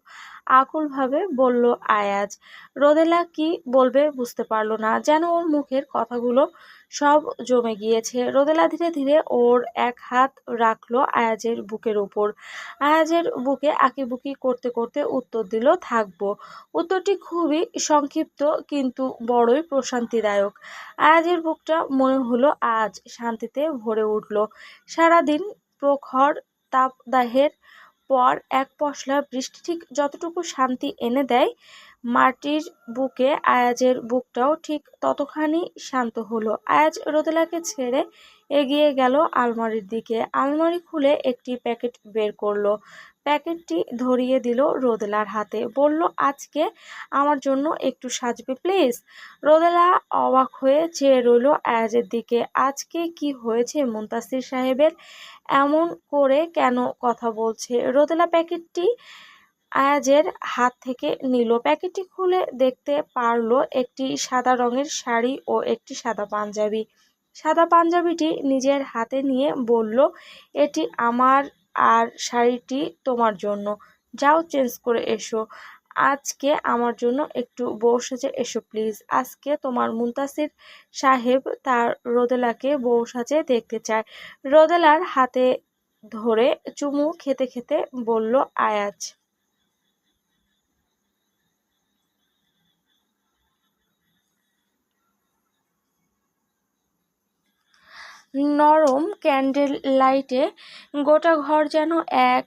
আকুলভাবে বলল আয়াজ। রোদেলা কি বলবে বুঝতে পারল না, যেন ওর মুখের কথাগুলো সব জমে গিয়েছে। রোদেলা ধীরে ধীরে ওর এক হাত রাখলো আয়াজের বুকের উপর। আয়াজের বুকে আঁকিবুকি করতে করতে উত্তর দিল, থাকবো। উত্তরটি খুবই সংক্ষিপ্ত, কিন্তু বড়ই প্রশান্তিদায়ক। আয়াজের বুকটা মনে হলো আজ শান্তিতে ভরে উঠল। সারাদিন প্রখর তাপদাহের পর এক পশলা বৃষ্টি ঠিক যতটুকু শান্তি এনে দেয়, মাটির বুকে আয়াজের বুকটাও ঠিক ততখানি শান্ত হলো। আয়াজ রোদেলাকে ছেড়ে এগিয়ে গেল আলমারির দিকে। আলমারি খুলে একটি প্যাকেট বের করলো। প্যাকেটটি ধরিয়ে দিল রোদেলার হাতে, বলল, আজকে আমার জন্য একটু সাজবে প্লিজ। রোদেলা অবাক হয়ে চেয়ে রইল আয়াজের দিকে। আজকে কি হয়েছে মুনতাসির সাহেবের, এমন করে কেন কথা বলছে? রোদেলা প্যাকেটটি আয়াজের হাত থেকে নিল। প্যাকেটটি খুলে দেখতে পারল একটি সাদা রঙের শাড়ি ও একটি সাদা পাঞ্জাবি। সাদা পাঞ্জাবিটি নিজের হাতে নিয়ে বলল, এটি আমার আর শাড়িটি তোমার জন্য। যাও চেঞ্জ করে এসো। আজকে আমার জন্য একটু বউ সেজে এসো প্লিজ। আজকে তোমার মুনতাসির সাহেব তার রোদেলাকে বউ সাজে দেখতে চায়। রোদেলার হাতে ধরে চুমু খেতে খেতে বলল আয়াজ। নরম ক্যান্ডেল লাইটে গোটা ঘর যেন এক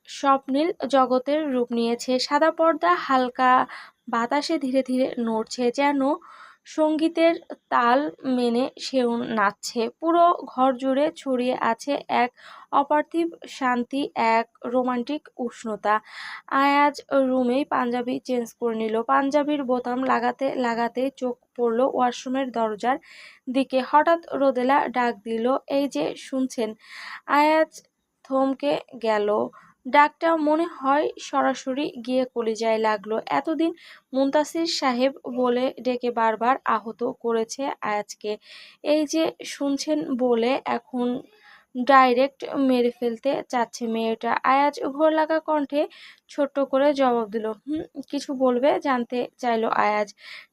স্বপ্নীল জগতের রূপ নিয়েছে। সাদা পর্দা হালকা বাতাসে ধীরে ধীরে নড়ছে, যেন সঙ্গীতের তাল মেনে সেও নাচছে। পুরো ঘর জুড়ে ছড়িয়ে আছে এক অপার্থিব শান্তি, এক রোমান্টিক উষ্ণতা। আয়াজ রুমেই পাঞ্জাবি চেঞ্জ করে নিল। পাঞ্জাবির বোতাম লাগাতে লাগাতে চোখ পড়ল ওয়াশরুমের দরজার দিকে। হঠাৎ রোদেলা ডাক দিল, এই যে শুনছেন। আয়াজ থমকে গেল। ডাকটা মনে হয় সরাসরি গিয়ে কলিজায় লাগলো। এতদিন মুনতাসির সাহেব বলে ডেকে বারবার আহত করেছে আয়াজকে, এই যে শুনছেন বলে এখন ডাইরেক্ট মেরে ফেলতে চাচ্ছে মেয়েটা। আয়াজ ঘোর লাগা কণ্ঠে ছোট্ট করে জবাব দিল, কিছু বলবে? জানতে চাইল আয়াজ।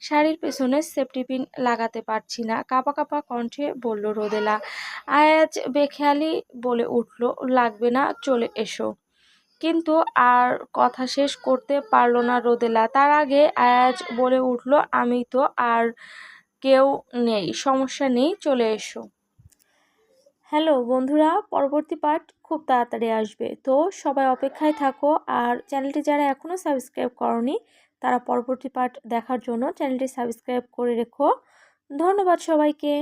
শাড়ির পেছনে সেফটি পিন লাগাতে পারছি না, কাঁপা কাঁপা কণ্ঠে বলল রোদেলা। আয়াজ বেখেয়ালি বলে উঠল, লাগবে না, চলে এসো। কিন্তু আর কথা শেষ করতে পারল না রোদেলা। তার আগে আয়াজ বলে উঠল, আমি তো আর কেউ নেই, সমস্যা নেই, চলে এসো। হ্যালো বন্ধুরা, পরবর্তী পার্ট খুব তাড়াতাড়ি আসবে, তো সবাই অপেক্ষায় থাকো। আর চ্যানেলটি যারা এখনও সাবস্ক্রাইব করনি তারা পরবর্তী পার্ট দেখার জন্য চ্যানেলটি সাবস্ক্রাইব করে রেখো। ধন্যবাদ সবাইকে।